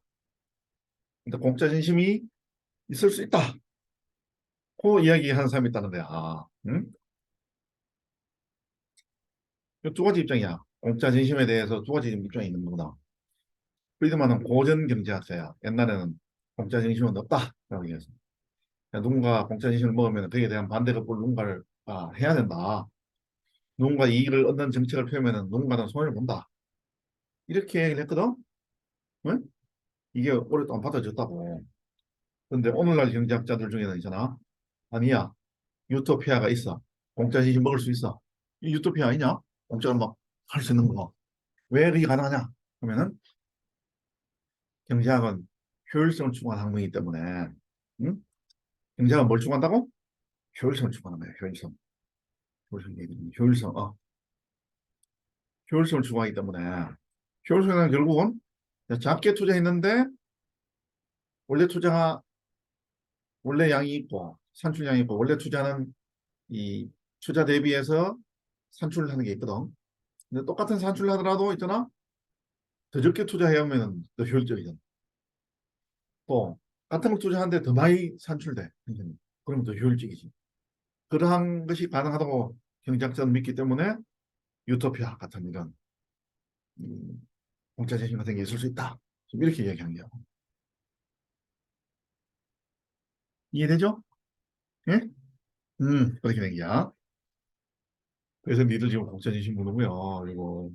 근데 공짜 전심이 있을 수 있다. 그 이야기하는 사람이 있다는 거야. 응? 두 가지 입장이야. 공짜 전심에 대해서 두 가지 입장이 있는 거구나. 프리드먼은 고전 경제학자야. 옛날에는 공짜 전심은 없다. 라고 얘기했어. 누군가 공짜 전심을 먹으면 그에 대한 반대가 누군가를 해야 된다. 누군가 이익을 얻는 정책을 펴면 누군가는 손해를 본다. 이렇게 얘기를 했거든. 응? 이게 오랫동안 받아줬다고. 근데 오늘날 경제학자들 중에는 있잖아. 아니야. 유토피아가 있어. 공짜 지식 먹을 수 있어. 이 유토피아 아니냐? 공짜로 막 할 수 있는 거. 왜 그게 가능하냐? 그러면은 경제학은 효율성을 추구하는 학문이기 때문에 응? 경제학은 뭘 추구한다고? 효율성을 추구하는 거야. 효율성. 효율성. 효율성을 추구하기 때문에 효율성은 결국은 작게 투자했는데 원래 투자가 원래 양이 있고 산출량이 있고 원래 투자는 이 투자 대비해서 산출을 하는 게 있거든. 근데 똑같은 산출을 하더라도 있잖아. 더 적게 투자해야 하면 더 효율적이잖아. 또 같은 걸 투자하는데 더 많이 산출돼. 그러면 더 효율적이지. 그러한 것이 가능하다고 경제학자는 믿기 때문에 유토피아 같은 이런 공짜 재심 같은 게 있을 수 있다. 지금 이렇게 이야기한 거야. 이해되죠? 예? 그렇게 된 거야. 그래서 니들 지금 공짜 재심 먹는구요. 그리고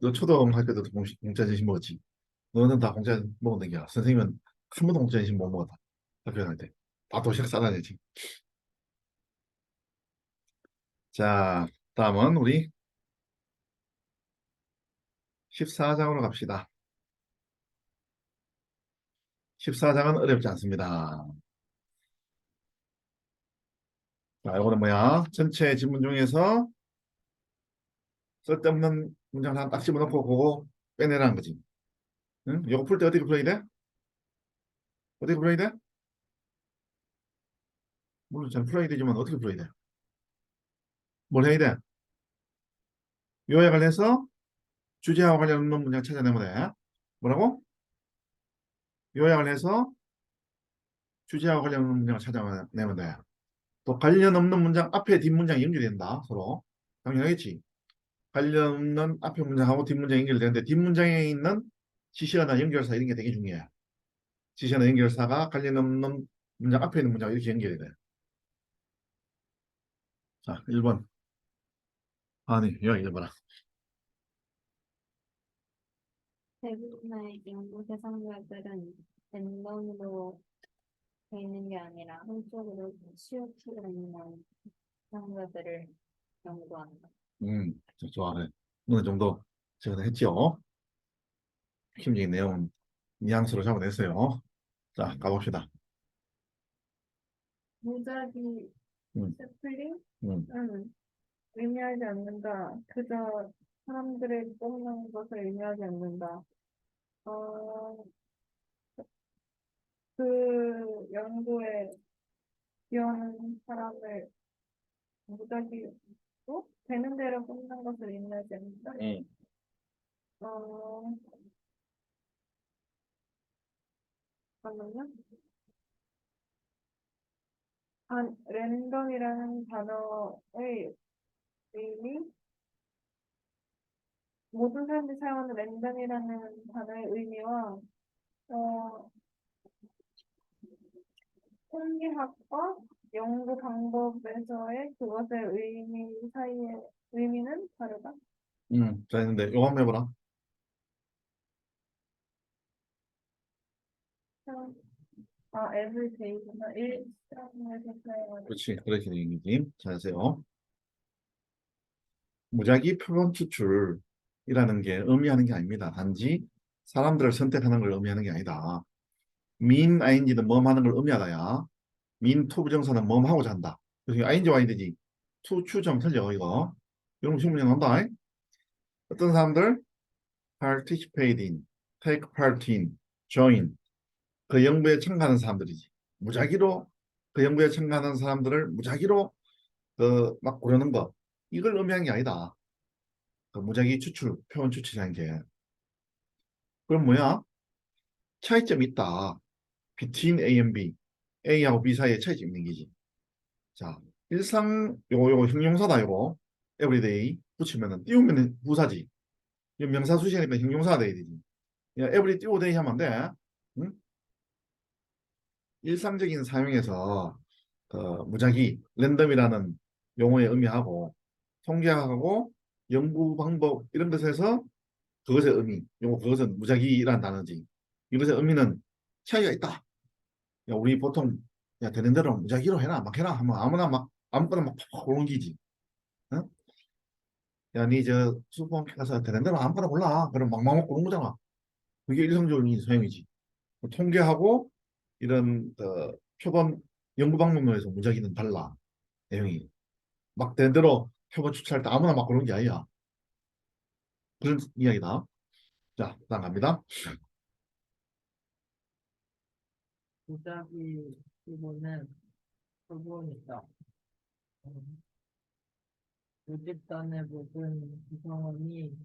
너 초등학교 때도 공짜 재심 먹었지. 너는 다 공짜 먹었는 게야. 선생님은 한 번도 공짜 재심 못 먹었다. 학교 다닐 때. 다 도시락 싸다 내지. 자, 다음은 우리 14장으로 갑시다. 14장은 어렵지 않습니다. 자, 이거는 뭐야? 전체 지문 중에서 쓸데없는 문장을 하나 딱 집어넣고 그거 빼내라는 거지. 응? 이거 풀 때 어떻게 풀어야 돼? 어떻게 풀어야 돼? 물론 잘 풀어야 되지만 어떻게 풀어야 돼? 뭘 해야 돼? 요약을 해서 주제와 관련 없는 문장 찾아내면 돼. 뭐라고? 요약을 해서 주제와 관련 없는 문장을 찾아내면 돼. 또 관련 없는 문장 앞에 뒷문장이 연결된다. 서로. 당연하겠지. 관련 없는 앞에 문장하고 뒷문장이 연결되는데 뒷문장에 있는 지시어나 연결사 이런 게 되게 중요해. 지시어나 연결사가 관련 없는 문장 앞에 있는 문장 이렇게 연결이 돼. 자, 1번. 아니, 여기 봐라. 대부분의 연구 대상자들은 랜덤으로 돼 있는 게 아니라 한쪽으로 치우치고 있는 대상자들을 연구한다. 좋아해. 어느 정도 제가 했죠. 핵심적인 내용은 뉘앙스로 잡아냈어요. 자, 가봅시다. 무작위 음, 스플링? 음, 의미하지 않는다. 그저 사람들을 뽑는 것을 의미하지 않는다. 어, 그 연구에 기여하는 사람을 무작위로 되는 대로 뽑는 것을 의미하지 않는다. 음. 어, 잠깐만요. 랜덤이라는 단어의 의미, 모든 사람들이 사용하는 랜덤이라는 단어의 의미와 어, 통계학과 연구 방법에서의 그것의 의미 사이의 의미는 다르다. 자, 했는데 이거 한번 해보라. everyday구나. 일상에서 사용하는. 그렇지. 그렇게 된 얘기지. 잘 하세요. 무작위 표본 추출이라는 게 의미하는 게 아닙니다. 단지 사람들을 선택하는 걸 의미하는 게 아니다. 민 ing는 뭐하는 걸 의미하다야. 민 투 부정사는 뭐하고자 한다. 그래서 ing와 ing지 투 추점 틀려 이거. 이런 거 시험 문제 나온다. 어떤 사람들 participate in, take part in, join. 그 연구에 참가하는 사람들이지. 무작위로 그 연구에 참가하는 사람들을 무작위로 막 고르는 거. 이걸 의미한 게 아니다. 그 무작위 추출, 표현 추출이라는 게. 그럼 뭐야? 차이점이 있다. between A and B. A하고 B 사이에 차이점이 있는 거지. 자, 요거 형용사다, 요거. everyday 붙이면은, 띄우면은 부사지. 이거 명사 수식이니까 형용사가 돼야 되지. 야, every 띄우고 day 하면 안 돼. 응? 일상적인 사용에서 무작위, 랜덤이라는 용어의 의미하고 통계하고 연구 방법 이런 것에서 그것의 의미, 그것은 무작위라는 단어지. 이것의 의미는 차이가 있다. 야, 우리 보통 야, 되는 대로 무작위로 해라, 막 해라 하면 아무나 막 아무거나 막 팍팍 옮기지. 어? 야, 니 저 슈퍼마켓 가서 되는 대로 아무거나 골라. 그럼 막막 먹고 그런 거잖아. 그게 일상적인 사용이지. 통계하고 이런 표본 연구 방법론에서 무작위는 달라. 내용이 막 되는 대로 표본 추출할 때 아무나 막 그런 게 아니야. 그런 이야기다. 자, 다음 갑니다. 무작위 기본은 표본이다. 모집단의 모든 구성원이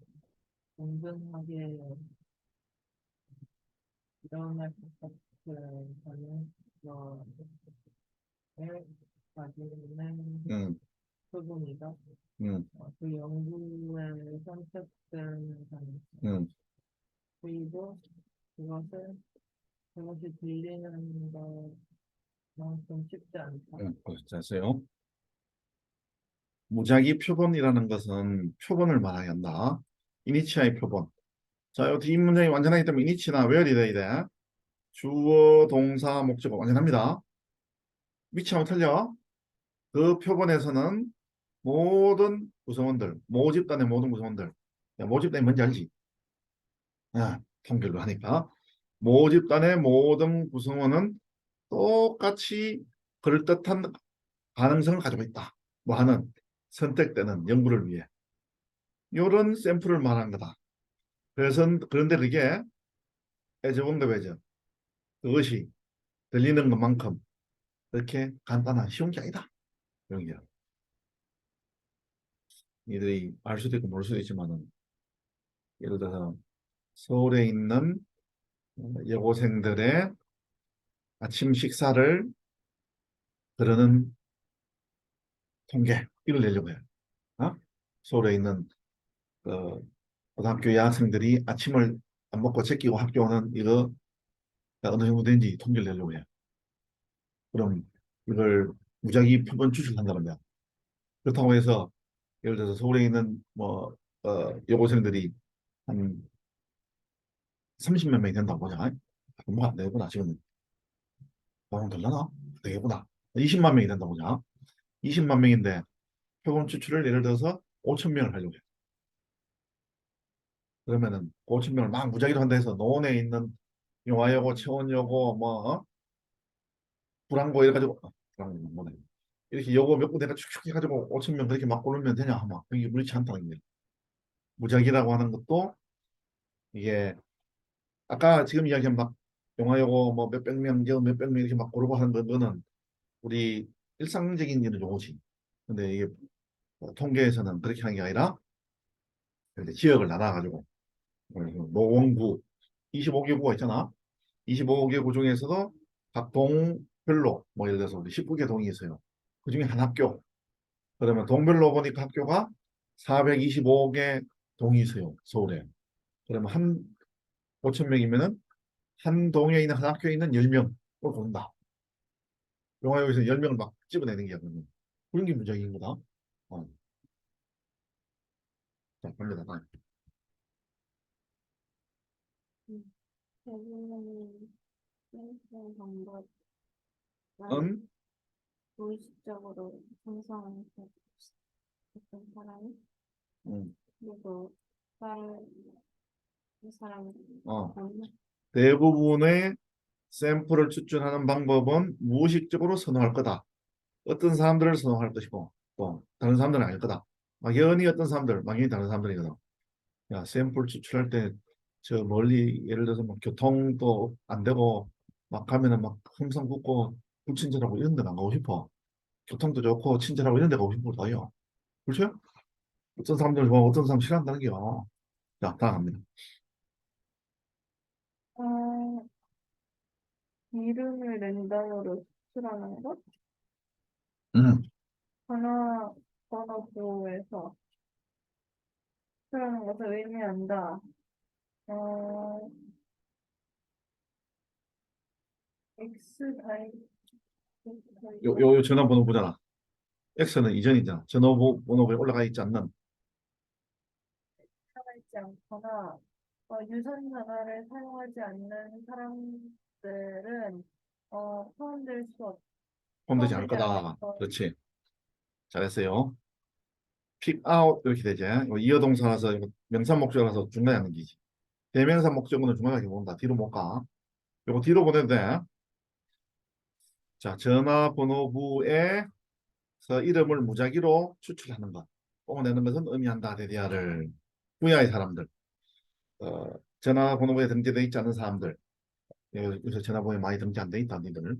공정하게 일어날 것 같은 가능성을 가지는 음, 표본이다. 음, 그 연구에 선택되는 가능성. 음. 그리고 그것이 들리는 것만큼 쉽지 않다. 됐어요. 무작위 표본이라는 것은 표본을 말하게 한다. 이니치아의 표본. 자, 이 뒷문장이 완전하기 때문에 이니치나 웨어이 돼야 돼. 주어, 동사, 목적어 완전합니다. 위치하면 틀려. 그 표본에서는 모든 구성원들, 모집단의 모든 구성원들. 야, 모집단이 뭔지 알지? 아, 통계로 하니까. 모집단의 모든 구성원은 똑같이 그럴듯한 가능성을 가지고 있다. 뭐 하는 선택되는 연구를 위해. 이런 샘플을 말한 거다. 그런데 그게 애저공급 애저. 그것이 들리는 것만큼 그렇게 간단한 쉬운 게 아니다. 이런 게. 이들이 알 수도 있고 모를 수도 있지만은 예를 들어서 서울에 있는 여고생들의 아침 식사를 그러는 통계 이걸 내려고 해요. 어? 서울에 있는 그 고등학교 여학생들이 아침을 안 먹고 제끼고 학교 오는 이거 어느 정도 되는지 통계를 내려고 해요. 그럼 이걸 무작위 표본 추출한다는 거야. 그렇다고 해서 예를 들어서 서울에 있는 여고생들이 한 30몇 명이 된다고 보자. 뭐가 안 되구나 지금 너무 될라나? 되겠구나. 20만 명이 된다고 보자. 20만 명인데 표본 추출을 예를 들어서 5천 명을 하려고 해. 그러면은 5천 명을 막 무작위로 한다 해서 노원에 있는 용화여고, 채원여고, 불안고 이래가지고 불안고 뭐네. 이렇게 여고 몇 군데가 축축 해가지고 5천 명 그렇게 막 고르면 되냐 하면 그게 그렇지 않다는 게 무작위라고 하는 것도 이게 아까 지금 이야기한 막 영화여고 뭐 몇백 명, 저 몇백 명 이렇게 막 고르고 하는 거는 우리 일상적인 일은 용어지. 근데 이게 통계에서는 그렇게 하는 게 아니라 이제 지역을 나눠가지고 노원구 25개 구가 있잖아. 25개 구 중에서도 각 동별로 뭐 예를 들어서 우리 19개 동이 있어요. 그 중에 한 학교. 그러면 동별로 보니까 학교가 425개 동이 있어요. 서울에. 그러면 한 5천 명이면은 한 동에 있는 한 학교에 있는 10명을 본다. 영화여기서 10명을 막 집어내는 게 그러면 그런 게 문제인 거다. 자, 갑니다. 대부분 생성 방법은 은, 무의식적으로 생성하는 어떤 사람이 음, 그리고 다른 사람이 어, 없는 대부분의 샘플을 추출하는 방법은 무의식적으로 선호할 거다. 어떤 사람들을 선호할 것이고, 또 다른 사람들은 아닐 거다. 막연히 어떤 사람들, 막연히 다른 사람들이거든. 야, 샘플 추출할 때 저 멀리 예를 들어서 막 교통도 안 되고 막 가면은 막 흥성 굽고 불친절하고 이런 데는 안 가고 싶어. 교통도 좋고 친절하고 이런 데 가고 싶어요. 그렇죠? 어떤 사람들 좋아하고 어떤 사람 싫어한다는 게요. 자, 다음 갑니다. 어, 이름을 랜덤으로 추출하는 것? 음, 전화번호부에서 추출하는 것을 의미한다. 어, X 다이, 요 전화번호 보잖아. X는 이전이잖아. 전화번호부에 올라가 있지 않는. 살아있지 않거나, 유선 전화를 사용하지 않는 사람들은, 포함될 수 없, 포함되지 않을 포함되지 않을 거다. 것. 그렇지. 잘했어요. 픽아웃 이렇게 되지. 이거 이어동사라서 이거 명사 목적이라서 중간에 하는 기지. 대명사 목적어는 중간에 본다. 뒤로 못 가. 이거 뒤로 보내도 돼. 자, 전화번호부에서 이름을 무작위로 추출하는 것. 뽑아내는 것은 의미한다. 데디아를 부야의 사람들. 어, 전화번호부에 등재되어 있지 않은 사람들. 요새 전화번호에 많이 등재 안 돼 있다. 니들.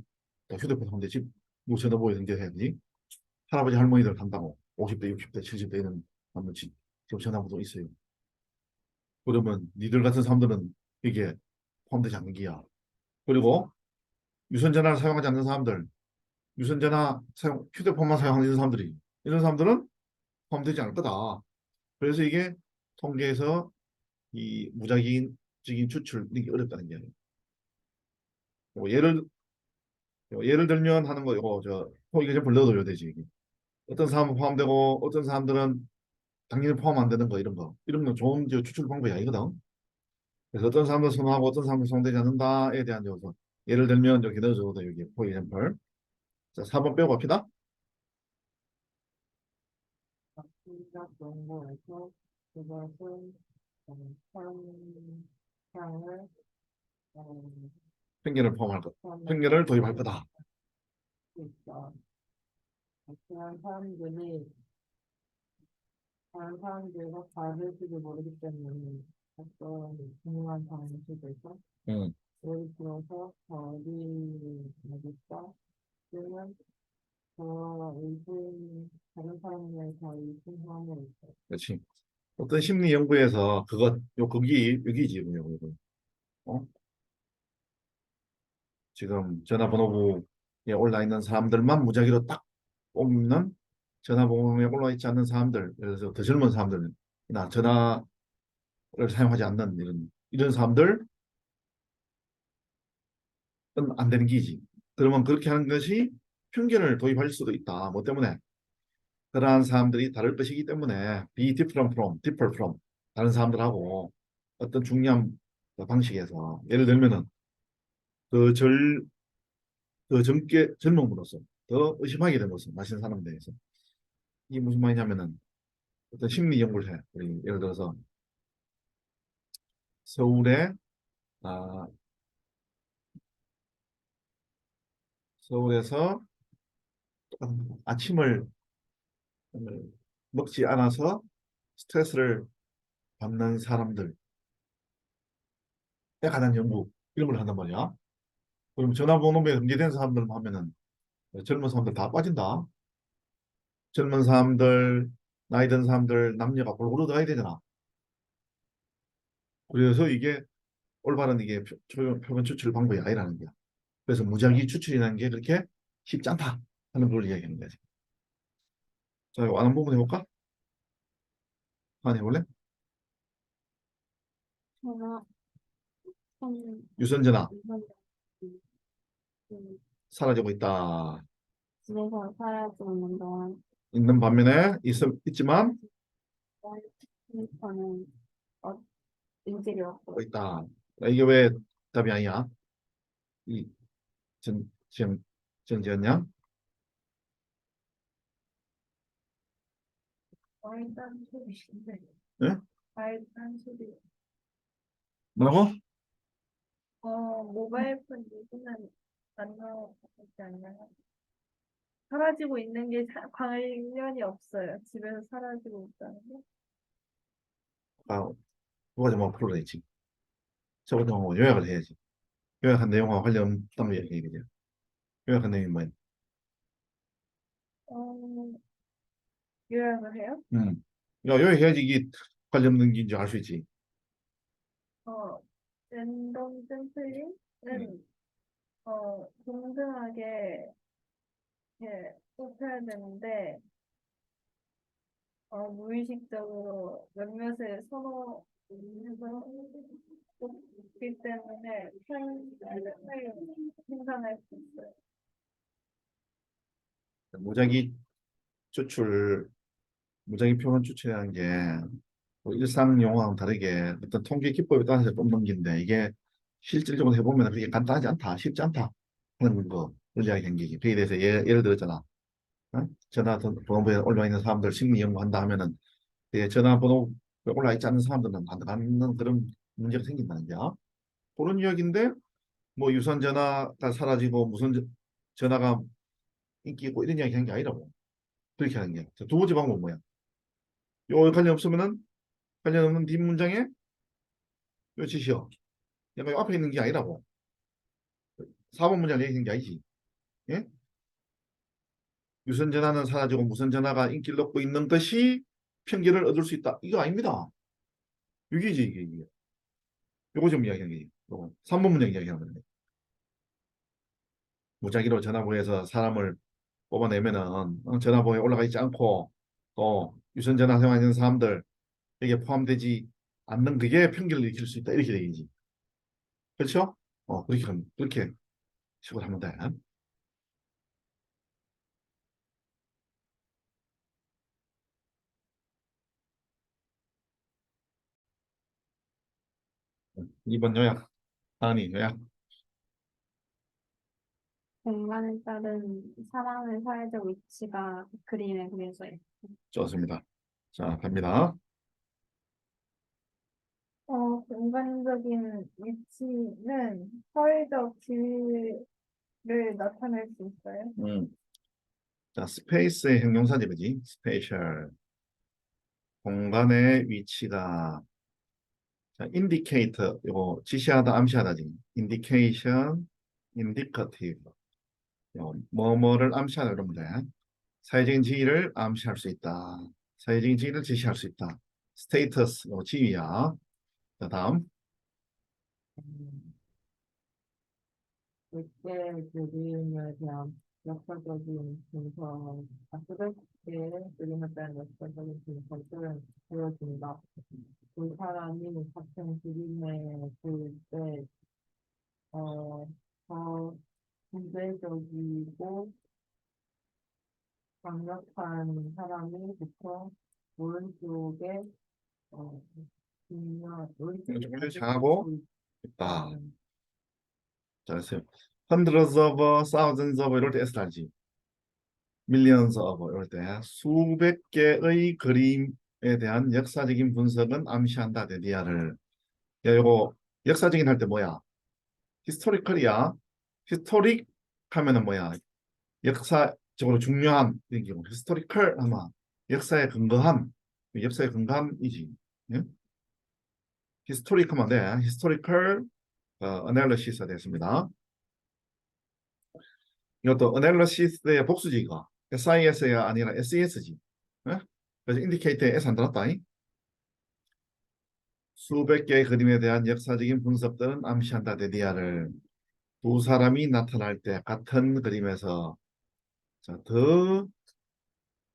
또 휴대폰 한대 집, 뭐 전화번호에 등재해야지. 할아버지 할머니들 한다고. 50대, 60대, 70대는 한번 지금 전화번호 있어요. 그러면 니들 같은 사람들은 이게 포함되지 않는 기야. 그리고 유선전화를 사용하지 않는 사람들, 유선전화 사용, 휴대폰만 사용하는 이런 사람들이, 이런 사람들은 포함되지 않을 거다. 그래서 이게 통계에서 이 무작위적인 추출이 어렵다는 게 예를 들면 하는 거 이거 이거 좀 불러둬야 되지 이게. 어떤 사람은 포함되고 어떤 사람들은 당연히 포함 안 되는 거 이런 거 좋은 추출 방법이 아니거든. 그래서 어떤 사람들 선호하고 어떤 사람들 선호되지 않는다에 대한 요소. 예를 들면 여기 넣어줘도 돼 여기 포 example. 자, 4번 빼고 갑시다. 시각 연구에서 그것은 현상을 편견을 포함할 것. 편견을 도입할 거다. 있어. 그런 사람들이 다른 사람들과 다를지도 모르기 때문에 어떤 중요한 방식에서 응, 예를 들어서 어디겠다 또는 다른 사람에 더 의심하는 있어. 그렇지. 어떤 심리 연구에서 거기 여기지 이거. 어? 지금 전화번호부에 올라 있는 사람들만 무작위로 딱 뽑는 전화번호에 올라 있지 않는 사람들, 예를 들어서 더 젊은 사람들이나 전화를 사용하지 않는 이런 사람들은 안 되는 기지. 그러면 그렇게 하는 것이 편견을 도입할 수도 있다. 뭐 때문에? 그러한 사람들이 다를 것이기 때문에 differ from 다른 사람들하고 어떤 중요한 방식에서 예를 들면은 더 절, 더 젊음으로써 더 의심하게 됨으로써 마시는 사람에 대해서 이게 무슨 말이냐면은 어떤 심리 연구를 해. 우리 예를 들어서 서울에 아, 서울에서 아침을 먹지 않아서 스트레스를 받는 사람들에 관한 연구 이런 걸 한단 말이야. 그럼 전화번호에 등재된 사람들만 하면은 젊은 사람들 다 빠진다. 젊은 사람들, 나이 든 사람들, 남녀가 골고루 들어가야 되잖아. 그래서 이게 올바른 이게 표본 추출 방법이 아니라는 거야. 그래서 무작위 추출이라는 게 그렇게 쉽지 않다 하는 걸 이야기하는 거지. 자, 이거 완한 부분 해볼까? 한번 해볼래? 전화, 유선전화 음, 사라지고 있다. 집에서 살아지고 있는 동안, 있는 반면에 있지만 저는, 인질이 또 왔고, 있다. 이게 왜 답이 아니야? 이 지금 정지였냐? 말단 소리인데, 예? 말단 소리. 뭐라고? 모바일 폰 누구는 안 나오지 않나요? 사라지고 있는 게 관련이 없어요. 집에서 사라지고 있다는 게. 아, 두 가지만 풀어내지. 첫 번째 방법은 요약을 해야지. 요약한 내용과 관련된 얘기죠. 요약한 내용이 뭐야? 어, 요약을 해요? 요약해야지 이게 관련된 게인지 알 수 있지. 랜덤 샘플링은 동등하게 뽑혀야 되는데 무의식적으로 몇몇을 선호해서 뽑기 때문에 편을 생산할 수 있어요. 무작위 추출, 무작위 표현 추출이라는 게뭐 일상 용어와는 다르게 어떤 통계 기법에 따라서 뽑는 건데 이게 실질적으로 해보면 그렇게 간단하지 않다, 쉽지 않다 하는 거를 이야기한 게 그에 대해서 예를 들었잖아. 어? 전화번호부에 올라 있는 사람들 심리 연구한다 하면은 전화번호에 올라 있지 않는 사람들은 안 받는 그런 문제가 생긴다는 거야. 그런 이야기인데 뭐 유선 전화가 사라지고 무선 전화가 인기 있고 이런 이야기 하는 게 아니라고. 그렇게 하는 게. 두 번째 방법은 뭐야? 요 관련 없으면은 관련 없는 뒷문장에 요 지시어. 얘가 요 앞에 있는 게 아니라고. 4번 문장 얘기하는 게 아니지. 예? 유선 전화는 사라지고 무선 전화가 인기를 얻고 있는 것이 편견을 얻을 수 있다. 이거 아닙니다. 이게지 이게. 요거 좀 이야기하는 게. 요거 3번 문장 이야기하는 건데. 무작위로 전화부에서 사람을 뽑아내면은 전화번호에 올라가 있지 않고 또 유선 전화 사용하는 사람들 여기에 포함되지 않는 그게 편견을 일으킬 수 있다. 이렇게 얘기지. 그렇죠? 그렇게 식으로 하면 돼. 2번 요약. 아니, 요약. 공간에 따른 사람의 사회적 위치가 그림에 그려져 있고, 좋습니다. 자, 갑니다. 공간적인 위치는 사회적 지위를 나타낼 수 있어요. 자, 스페이스의 형용사지, 그지? 스페이셜. 공간의 위치가. 자, 인디케이터. 이거 지시하다, 암시하다지. 인디케이션, 인디커티브. 뭐뭐를 암시하다 이러면 돼. 사회적인 지위를 암시할 수 있다. 사회적인 지위를 지시할 수 있다. 스테이터스, 이거 지위야. 자, 다음. 그때 그림에 대한 역사적인 분석, 그때 그림에 대한 역사적인 분석을 보여준다. 그 사람이 같은 그림에 볼 때, 더 문제적이고 강력한 사람이 보통 오른쪽에, 어, 오른쪽에 왼쪽을 향하고 있다. 있는 잘했어요. Hundreds of, thousands of 이럴 때 S 달지. Millions of 이럴 때 수백 개의 그림에 대한 역사적인 분석은 암시한다. 데디아를. 야, 이거 역사적인 할 때 뭐야? 히스토리컬이야. 히스토릭 하면은 뭐야? 역사적으로 중요한 이런 경우. 히스토리컬 하면 역사에 근거한 역사에 근거한이지. 예? 히스토릭 하면 돼. 히스토리컬 어널리시스가 됐습니다. 이것도 어널리시스의 복수지 이거. SIS가 아니라 SES지. 그래서 인디케이터에 S 안 들었다. 수백 개의 그림에 대한 역사적인 분석들은 암시한다. 데디아를 두 사람이 나타날 때 같은 그림에서 자, 더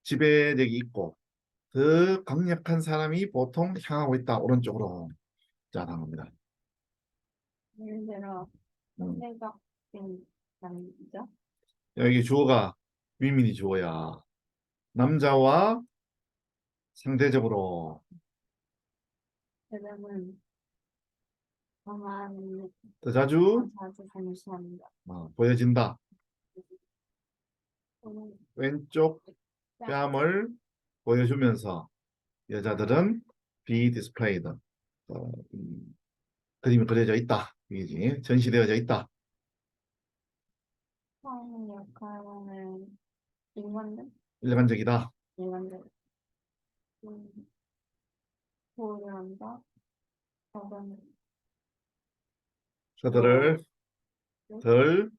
지배력이 있고 더 강력한 사람이 보통 향하고 있다. 오른쪽으로. 자, 나옵니다. 예를 들어 음. 사회적인 남자, 여기 주어가 위민이 주어야. 남자와 상대적으로 대lem은 강한 더 자주 자주 공시합니다. 보여진다. 또는 왼쪽 뺨을 보여주면서 여자들은 be displayed. 그림이 그려져 있다. 이게지. 전시되어져 있다. 처음 역할은 일관된 일반적이다. 일관된 보호한다. 저는 그들을 덜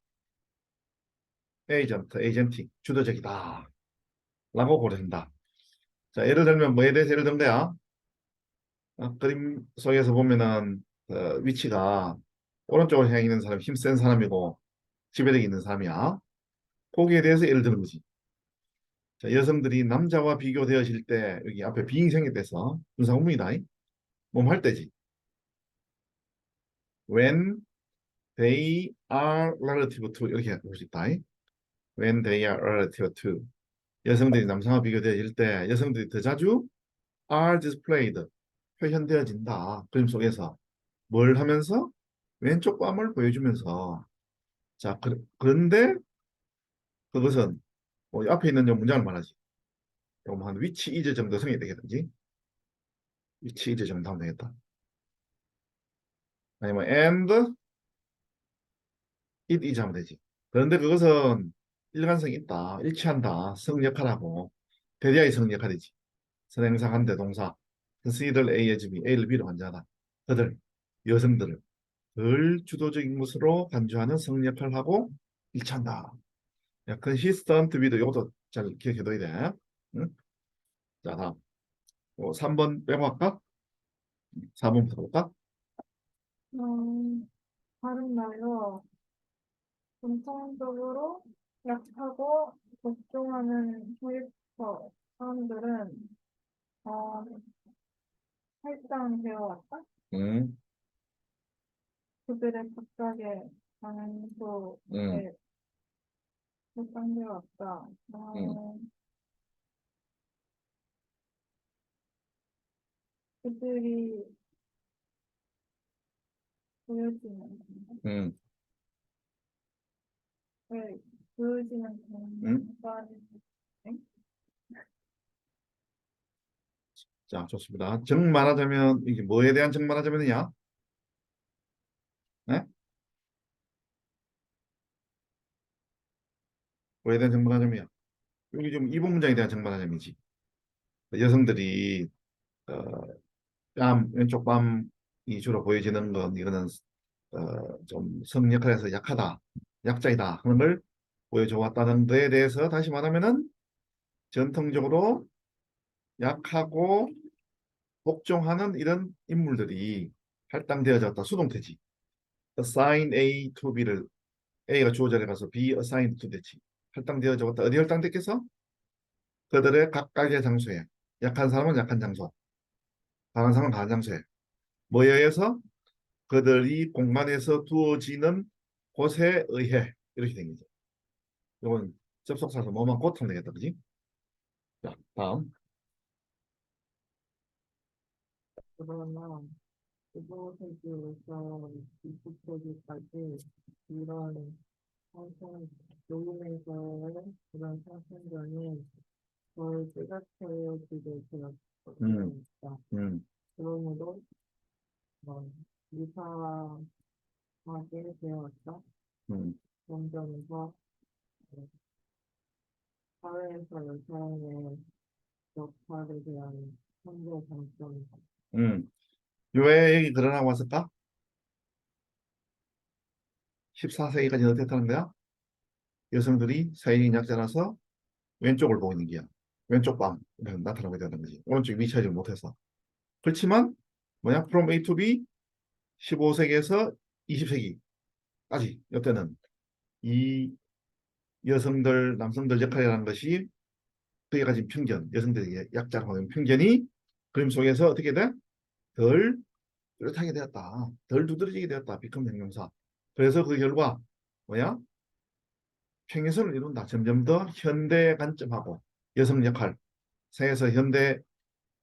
에이전틱, 주도적이다 라고 고려한다. 자, 예를 들면 뭐에 대해서 예를 든 거야? 그림 속에서 보면은 위치가 오른쪽으로 향해 있는 사람이 힘센 사람이고 지배력이 있는 사람이야. 거기에 대해서 예를 드는 거지. 자, 여성들이 남자와 비교되어질 때 여기 앞에 비인생에 대해서 분사구문이다. 몸 할 때지. When they are relative to 이렇게 볼 수 있다. When they are relative to 여성들이 남성과 비교되어질 때 여성들이 더 자주 are displayed 표현되어진다. 그림 속에서 뭘 하면서 왼쪽 뺨을 보여주면서 자 그런데 그것은 뭐 앞에 있는 요 문장을 말하지. 요거 한 which is 정도 성이 되겠지. which is 정도 하면 되겠다. 아니면 and it is 하면 되지. 그런데 그것은 일관성이 있다. 일치한다. 성역할하고 대리하의 성역할이지. 선행사한대 동사. consider A as B, A를 B로 간주하다. 그들, 여성들을 덜 주도적인 것으로 간주하는 성역할하고 일치한다. 야, consistent with 이것도 잘 기억해둬야 돼. 응? 자, 다음. 3번 빼고 할까? 4번부터 볼까? 다른 말로 전통적으로 약하고 복종하는 캐릭터 사람들은 어, 할당되어 왔다. 응, 그들의 각각의 장소에 응, 할당되어 왔다. 응, 그들이 보여지는 응, 왜 보여지는 응. 공간이 자, 좋습니다. 정 말하자면 이게 뭐에 대한 정 말하자면이냐? 네? 뭐에 대한 정 말하자면이야? 여기 좀 이분 문장에 대한 정 말하자면이지. 여성들이 왼쪽 뺨이 주로 보여지는 건 이거는 좀 성 역할에서 약하다, 약자이다 하는 걸 보여줘 왔다는 데에 대해서 다시 말하면은 전통적으로 약하고 복종하는 이런 인물들이 할당되어졌다. 수동태지. assign A to B를 A가 주어 자리에 가서 B assigned to 됐지. 할당되어져 왔다. 어디 할당됐겠어? 그들의 각각의 장소에. 약한 사람은 약한 장소, 강한 사람은 강한 장소에. 뭐에 의해서? 그들이 공간에서 두어지는 곳에 의해 이렇게 된 거죠. 이건 접속사서 뭐만 곧 하면 되겠다. 그지? 자, 다음. 그러면 그곳에서 이쪽까지 이런 상승 녹음에서의 그런 상승전이 덜 뚜렷해지게 음, 되었습니다. 음, 그러므로 유사하게 되었다. 음, 점점에서 사회에서 여성의 역할에 대한 현재 장점. 왜 여기 그러라고 왔을까? 14세기까지 어떻게 하는 거야? 여성들이 사회적인 약자라서 왼쪽을 보고 있는 게야. 왼쪽 방 이렇게 나타나게 되는 거지. 오른쪽이 위치하지 못해서. 그렇지만 뭐냐? From A to B 15세기에서 20세기까지 이때는 이 여성들, 남성들 역할이라는 것이 그에 가진 편견, 여성들에게 약자라고 하는 편견이 그림 속에서 어떻게 돼? 덜 뚜렷하게 되었다. 덜 두드러지게 되었다. 비컴 형용사. 그래서 그 결과 뭐야? 평행선을 이룬다. 점점 더 현대 관점하고 여성 역할, 사회에서 현대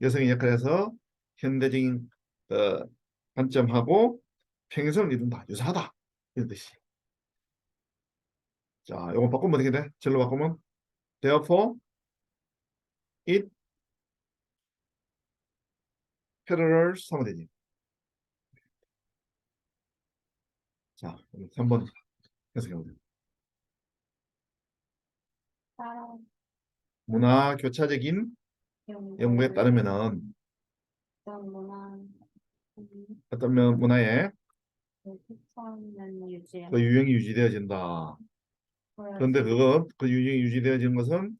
여성의 역할에서 현대적인 어, 관점하고 평행선을 이룬다. 유사하다. 이런 뜻이. 자, 이거 바꾸면 어떻게 돼? 절로 바꾸면 therefore it parallels 하면 되지. 자, 3번 해석해보세요. 따라 문화 교차적인 연구에 따르면은 어떤 문화 어떤 문화에 추천은 유지해. 그 유형이 유지되어진다. 그런데 그 유형이 유지되어진 것은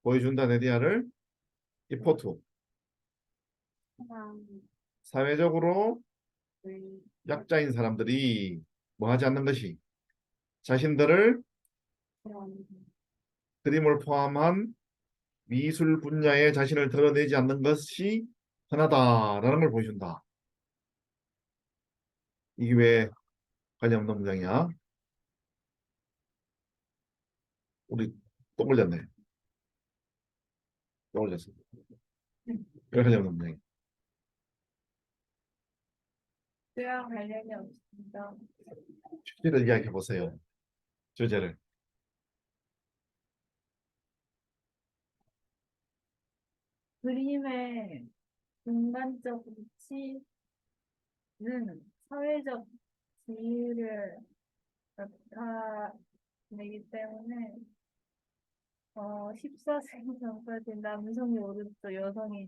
보여준다 네디아를 이포트 사람을 사회적으로 약자인 사람들이 뭐 하지 않는 것이 자신들을 그런 그림을 포함한 미술 분야에 자신을 드러내지 않는 것이 흔하다라는 걸 보여준다. 이게 왜 관련 없는 문장이야? 우리 또 걸렸네. 또 걸렸어. 왜 관련 없는 문장이야? 수영 관련이 없습니다. 주제를 이야기해 보세요. 주제를. 그림의 인간적 위치는 사회적 지위를 나타내기 때문에 14세기 전까지 남성이 오른쪽, 여성이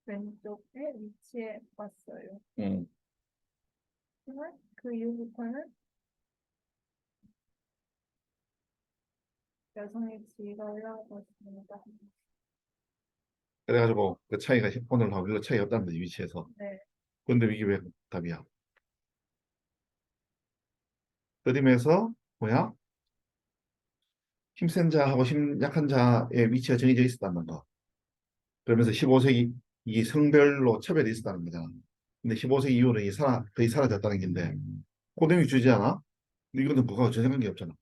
왼쪽에 위치해 왔어요. 음. 하지만 그 이후부터는 여성의 지위가 올라가고 있습니다. 그래가지고 그 차이가 오늘 하고 이거 차이 없다는 거지 위치에서. 네, 근데 이게 왜 답이야? 그림에서 뭐야? 힘센 자하고 힘 약한 자의 위치가 정해져 있었다는 거. 그러면서 15세기 이 성별로 차별이 있었다는 거잖아. 근데 15세기 이후로 거의 사라졌다는 건데 고등이 주지 않아? 근데 이거는 그거하고 전혀 관계 없잖아.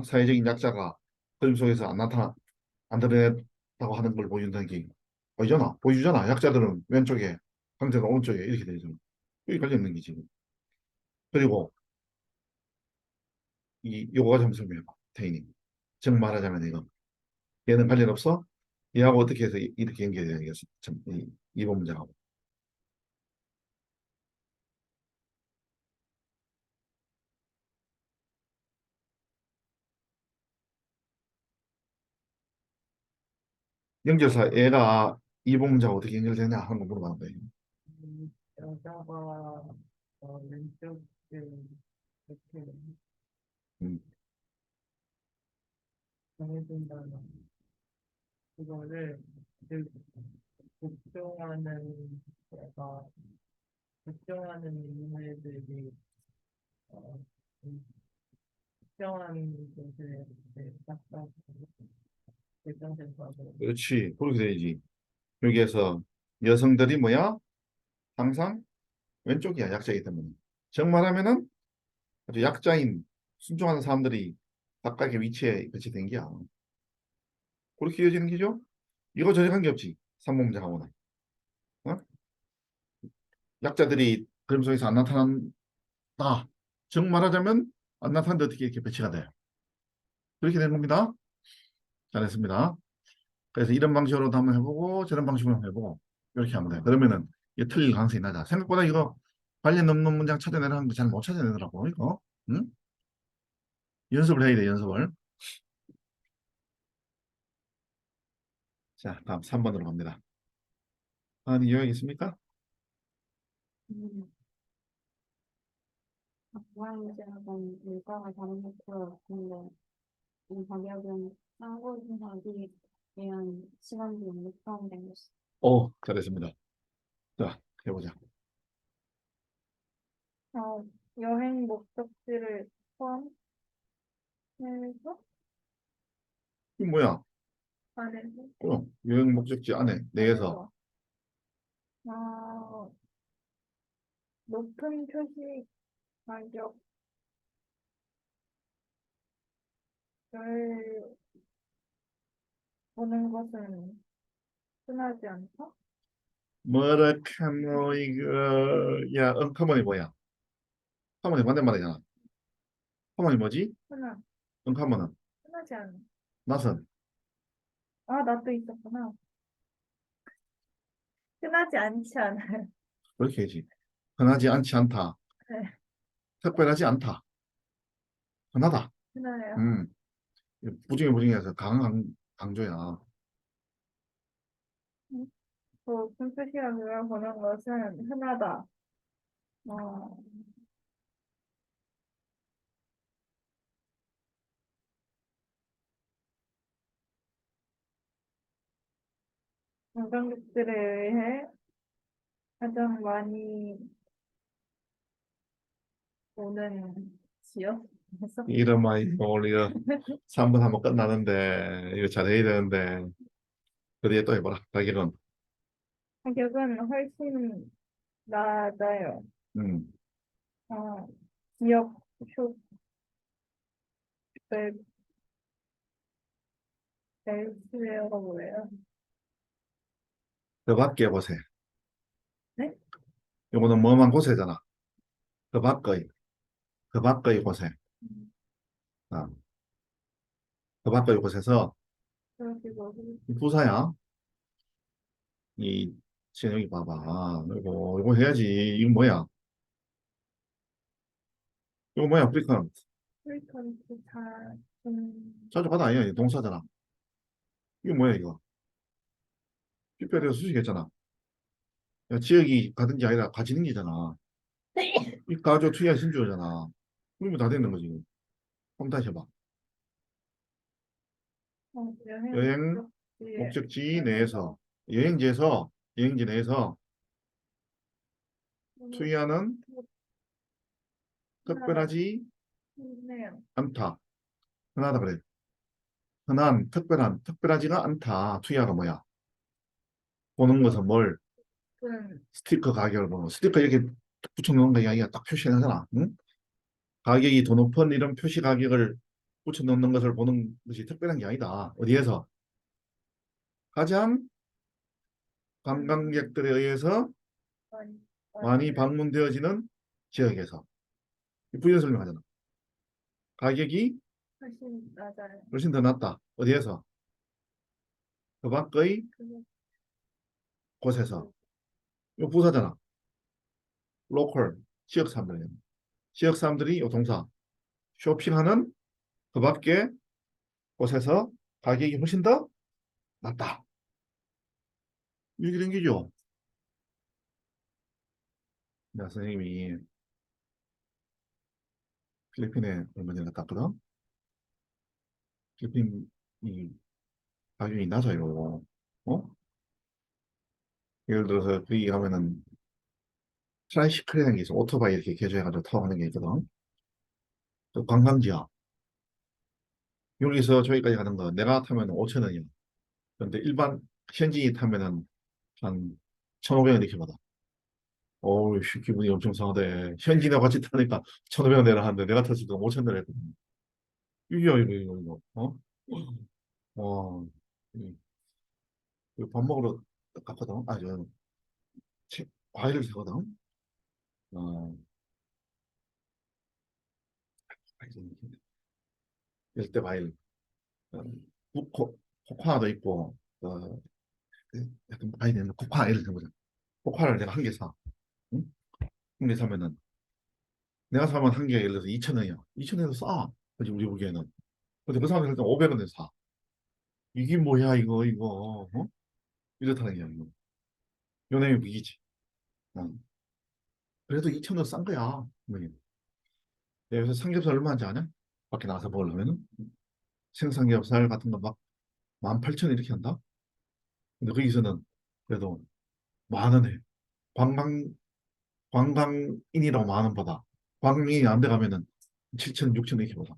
사회적인 약자가 그림 속에서 안 드러냈다고 하는 걸 보여준다는 게 아니잖아. 보여주잖아. 약자들은 왼쪽에, 강자는 오른쪽에 이렇게 되잖아. 여기 관련 있는 게지. 그리고 요거 가지고 한번 설명해봐. 태인이. 즉 말하자면 이거. 얘는 관련 없어? 얘하고 어떻게 해서 이렇게 연결이 되겠어? 참, 이번 문장하고. 연결사 얘가 이번 문장하고 어떻게 연결되냐 하는 거 물어봤는 거예요. 여자가 왼쪽에 이렇게 음. 정해진다는 그거를 그 복종하는 내가 복종하는 인물들이 어, 특정한 곳에 이렇게 딱딱 결정돼서 하고 그렇지. 그렇게 돼야지. 여기에서 여성들이 뭐야? 항상 왼쪽이야. 약자이기 때문에. 정말하면은 아주 약자인 순종하는 사람들이 각각의 위치에 배치된 게야. 그렇게 이어지는 게죠. 이거 전혀 관계없지. 삼봉자하고는. 어? 약자들이 그림 속에서 안 나타난다. 정 말하자면 안 나타나는데 어떻게 이렇게 배치가 돼. 그렇게 되는 겁니다. 잘했습니다. 그래서 이런 방식으로도 한번 해보고 저런 방식으로 한번 해보고 이렇게 하면 돼. 그러면은 이게 틀릴 가능성이 낮아. 생각보다 이거 관련 없는 문장 찾아내라는 거 잘 못 찾아내더라고. 이거. 응? 연습을 해야 돼. 연습을. 자, 다음 3번으로 갑니다. 아니, 요약 있습니까? 음, 고양이들하고는 물가가 다른 것도 같은데 이 가격은 싼 곳이 위한 시간이 못 포함된 것이. 잘했습니다. 자, 해보자. 어, 여행 목적지를 포함해서 이 뭐야? 안에서 그럼 여행 목적지 안에 내에서 안에서 어, 높은 표시 가격을 보는 것은 흔하지 않다? 뭐라카노 이거 야, 커먼이 뭐야? 커먼이 반대말이잖아. 커먼이 뭐지? 흔한, 커먼은 흔하지 않은. 낯선. 아, 나 또 있었구나. 흔하지 않지 않아요. 그렇게 해야지. 흔하지 않지 않다. 네, 특별하지 않다. 흔하다. 흔해요. 음, 부중에서 강한 강조야. 높은 표시가격을 보는 것은 흔하다. 어, 관광객들에 의해 가장 많이 오는 지역에서 이름아 이거 우리가 3분 하면 끝나는데 이거 잘해야 되는데 그 뒤에 또 해봐라. 가격은 가격은 훨씬 낮아요. 음, 어, 지역 슈per 벨스웨어가 뭐예요? 그 밖에 곳에 네? 요거는 뭐만 곳에잖아. 그 밖의 곳에 아, 그 밖의 곳에서 그리고 이 부사야. 이 지금 여기 봐봐. 이거 해야지. 이거 뭐야? 이거 뭐야? 프리컨 프리컨트 다 자주 받아 아니야? 동사잖아. 이거 뭐야 이거? 삐빼리가 수식했잖아. 야, 지역이 가든 게 아니라 가지는 게잖아. 이 가조 투야 신주어잖아. 그러면 다 되는 거지. 한번 다시 해봐. 여행 여행 목적지에 목적지 내에서 여행지 내에서 투야는 특별하지 네요. 않다. 흔하다 그래. 특별하지가 않다. 투야가 뭐야? 보는 것은 뭘? 스티커 가격을 보는 거. 스티커 이렇게 붙여놓은 거 이야기가 딱 표시하잖아. 응? 가격이 더 높은 이런 표시 가격을 붙여놓는 것을 보는 것이 특별한 게 아니다. 어디에서? 가장 관광객들에 의해서 많이 많이 방문되어지는 지역에서. 부연 설명하잖아. 가격이 훨씬 낮아요. 훨씬 더 낮다. 어디에서? 그 밖의 그게 곳에서. 이거 부사잖아. 로컬, 지역 사람들. 지역 사람들이 이 동사. 쇼핑하는 그 밖의 곳에서 가격이 훨씬 더 낮다. 이렇게 된 거죠. 나 선생님이 필리핀에 얼마 전에 갔다 왔거든. 필리핀이 가격이 낮아요. 어? 예를 들어서 거기 가면은 트라이시클이라는 게 있어. 오토바이 이렇게 개조해가지고 타고 가는 게 있거든. 그 관광지야. 여기서 저기까지 가는 거 내가 타면 5천 원이야. 그런데 일반 현지인이 타면은 한 1,500원 이렇게 받아. 어우, 씨, 기분이 엄청 상하대. 현지인하고 같이 타니까 1,500원 내라 하는데 내가 탔을 때 5천 원 내라 했거든. 이거. 어? 와, 밥 먹으러 갔거든. 아, 과일을 사거든. 어, 열대 과일. 어, 코코아도 있고, 약간 과일은 코코아 예를 들어보자. 코코아를 내가 한 개 사. 응? 한 개 사면은 내가 사면 한 개 예를 들어서 2천 원이야. 2천 원에서 싸. 그지 우리 보기에는. 근데 그 사람이 일단 500원에 사. 이게 뭐야 이거 어? 이렇다는 게 이거. 연예인 위기지. 어. 그래도 2천 원 싼 거야. 분명히. 내가 요새 삼겹살 얼마인지 아냐? 밖에 나가서 먹으려면은 생삼겹살 같은 거 막 18,000원 이렇게 한다. 근데 거기서는 그래도 10,000원 해. 관광 관광인이라고 10,000원 받아. 관광인이 안 돼 가면은 7,000, 6,000 이렇게 받아.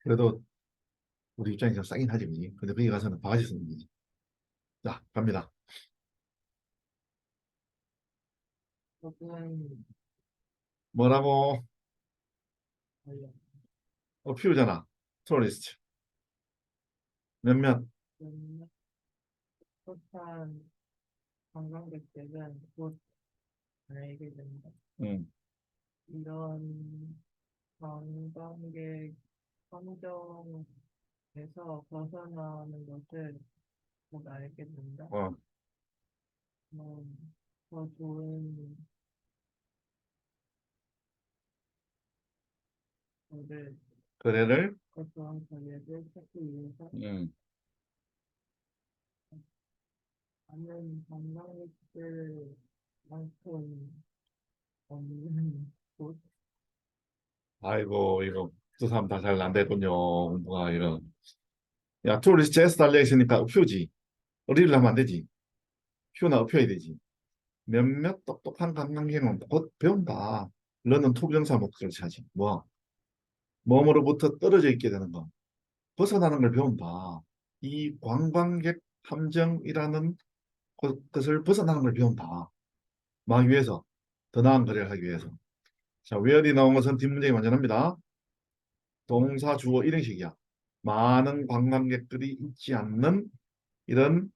그래도 우리 입장에서 싸긴 하지, 그지? 근데 거기 가서는 바가지 쓰는 거지. 자, 갑니다. 조금 뭐라고? 관련 피우잖아. 토리스트. 몇몇. 속한 관광객들은 곧 알게 된다. 응. 이런 관광객 환경에서 벗어나는 것을 곧 알게 된다. 어, 더 좋은 거를, 거래를. 더 좋은 거래를 찾기 위해서 응. 많은 관광객들 만큼 없는 곳. 아이고, 이거 두 사람 다 잘 안 됐군요. 공부가 이거. 야, 투리스 제스 달려 있으니까 up표지. 어리를 하면 안 되지. 표나 up혀야 되지. 몇몇 똑똑한 관광객은 곧 배운다. 너는 투부정사 목적을 차지. 뭐, 몸으로부터 떨어져 있게 되는 거. 벗어나는 걸 배운다. 이 관광객 함정이라는 것을 벗어나는 걸 배운다. 막 위해서. 더 나은 거래를 하기 위해서. 자, where이 나온 것은 뒷문장이 완전합니다. 동사 주어 일형식이야. 많은 관광객들이 있지 않는 이런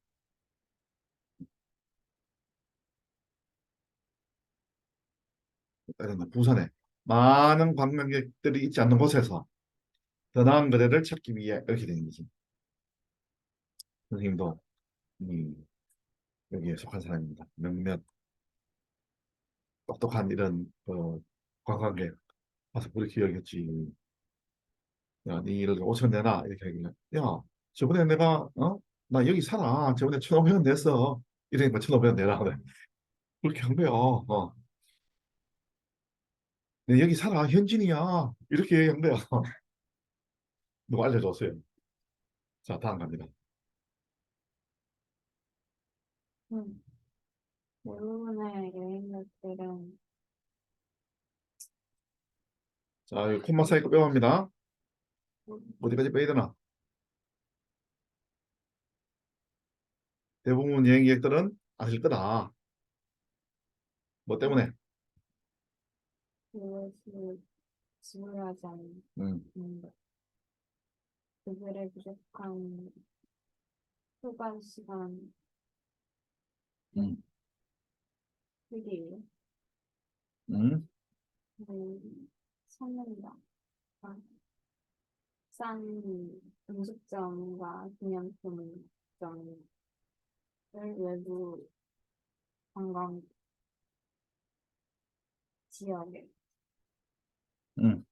부산에 많은 관광객들이 있지 않는 곳에서 더 나은 거래를 찾기 위해 이렇게 되는 거지. 선생님도 여기에 속한 사람입니다. 몇몇 똑똑한 이런 관광객 와서 우리 기억했지. 야, 네 일을 5천 내놔 이렇게 하길래 야, 저번에 내가 나 여기 살아. 저번에 1,500원 냈어. 이러니까 1,500원 내라 그래. 그렇게 한 거야. 네, 여기 살아. 현진이야. 이렇게 한 거야. 누가 알려줬어요. 자, 다음 갑니다. 대부분의 여행객들은 자, 이 콤마 사이클 빼갑니다. 어디까지 빼야 되나? 대부분 여행객들은 아실 거다. 뭐 때문에? 그것을 지불하지 않는 음, 것. 그들의 부족한 휴가 시간 음, 휴일 음, 찾는다. 아, 싼 음식점과 기념품점을 외부 관광 지역에 음.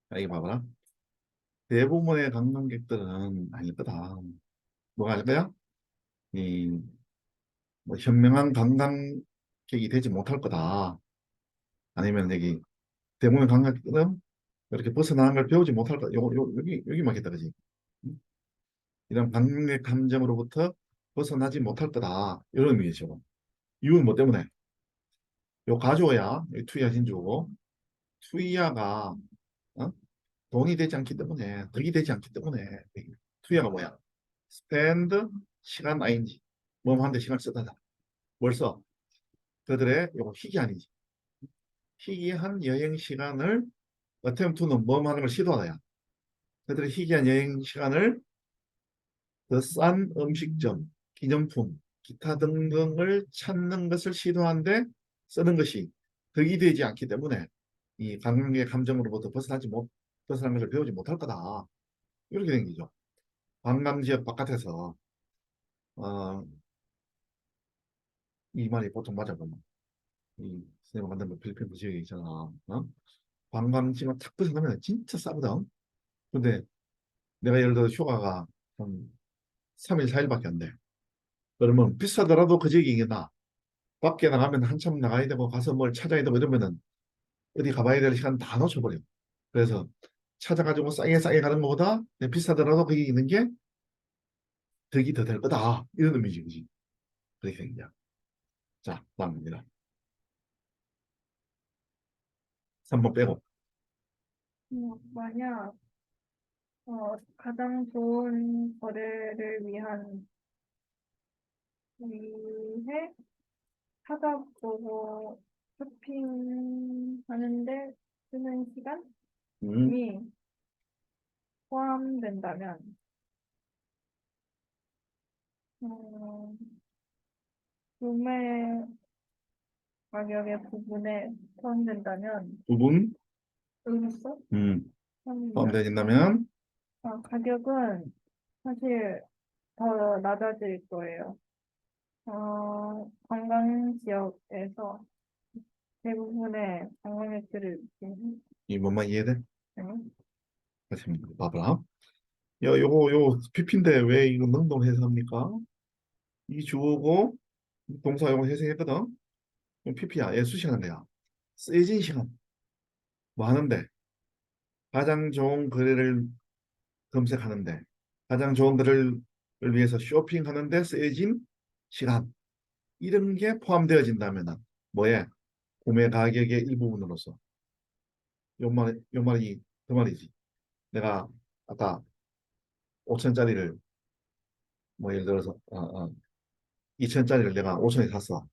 자, 이거 봐봐라. 대부분의 관광객들은 아닐 거다. 뭐가 아닐 거야? 이, 뭐, 현명한 관광객이 되지 못할 거다. 아니면 여기, 대부분의 관광객들은 이렇게 벗어나는 걸 배우지 못할 거다. 여기 맞겠다, 그지? 음? 이런 관광객 감정으로부터 벗어나지 못할 거다. 이런 의미죠. 이유는 뭐 때문에? 요 가조야, 투이야 신조고, 투이야가 어? 돈이 되지 않기 때문에, 덕이 되지 않기 때문에, 투이야가 뭐야? spend 시간 ing 뭐 하는데 시간 쓰다. 뭘 써? 그들의 요거 희귀한이지. 희귀한 여행 시간을 attempt to는 뭐 하는 걸 시도하다야. 그들의 희귀한 여행 시간을 더 싼 음식점, 기념품, 기타 등등을 찾는 것을 시도하는데 쓰는 것이 덕이 되지 않기 때문에 이 관광객 감정으로부터 벗어난 것을 배우지 못할 거다. 이렇게 된 거죠. 관광지역 바깥에서 어, 이 말이 보통 맞아 보면 이 선생님 만든 그 필리핀 그 지역에 있잖아. 관광지만 탁 벗어나면 진짜 싸거든. 근데 내가 예를 들어 휴가가 한 3일, 4일밖에 안 돼. 그러면 비싸더라도 그 지역이 이게 나. 밖에 나가면 한참 나가야 되고 가서 뭘 찾아야 되고 이러면은 어디 가봐야 될 시간 다 놓쳐버려. 그래서 찾아가지고 싸게 싸게 가는 것보다 비싸더라도 거기 있는 게 덕이 더 될 거다. 이런 의미지, 그지? 그렇게 된 거야. 자, 다음입니다. 3번 빼고. 만약 가장 좋은 거래를 위해 찾아보고 쇼핑하는데 쓰는 시간이 음, 포함된다면, 음, 구매 가격의 부분에 포함된다면, 부분, 여기서 포함된다면, 포함되어진다면, 가격은 사실 더 낮아질 거예요. 관광 지역에서 대부분의 관광객들을 이 뭔만 이해돼? 음, 맞습니다. 봐봐. 요 PP인데 왜 이거 능동해서 합니까? 이 주어고, 동사 용어 해석했거든. 그럼 PP야. 얘 수식하는 거야. 쓰여진 시간. 뭐 하는데? 가장 좋은 거래를 검색하는데, 가장 좋은 거래를 위해서 쇼핑하는데 쓰여진 시간. 이런 게 포함되어진다면은 뭐에? 구매 가격의 일부분으로서. 요 말이 그 말이지. 내가 아까 5천짜리를 뭐 예를 들어서 2천짜리를 내가 5천에 샀어.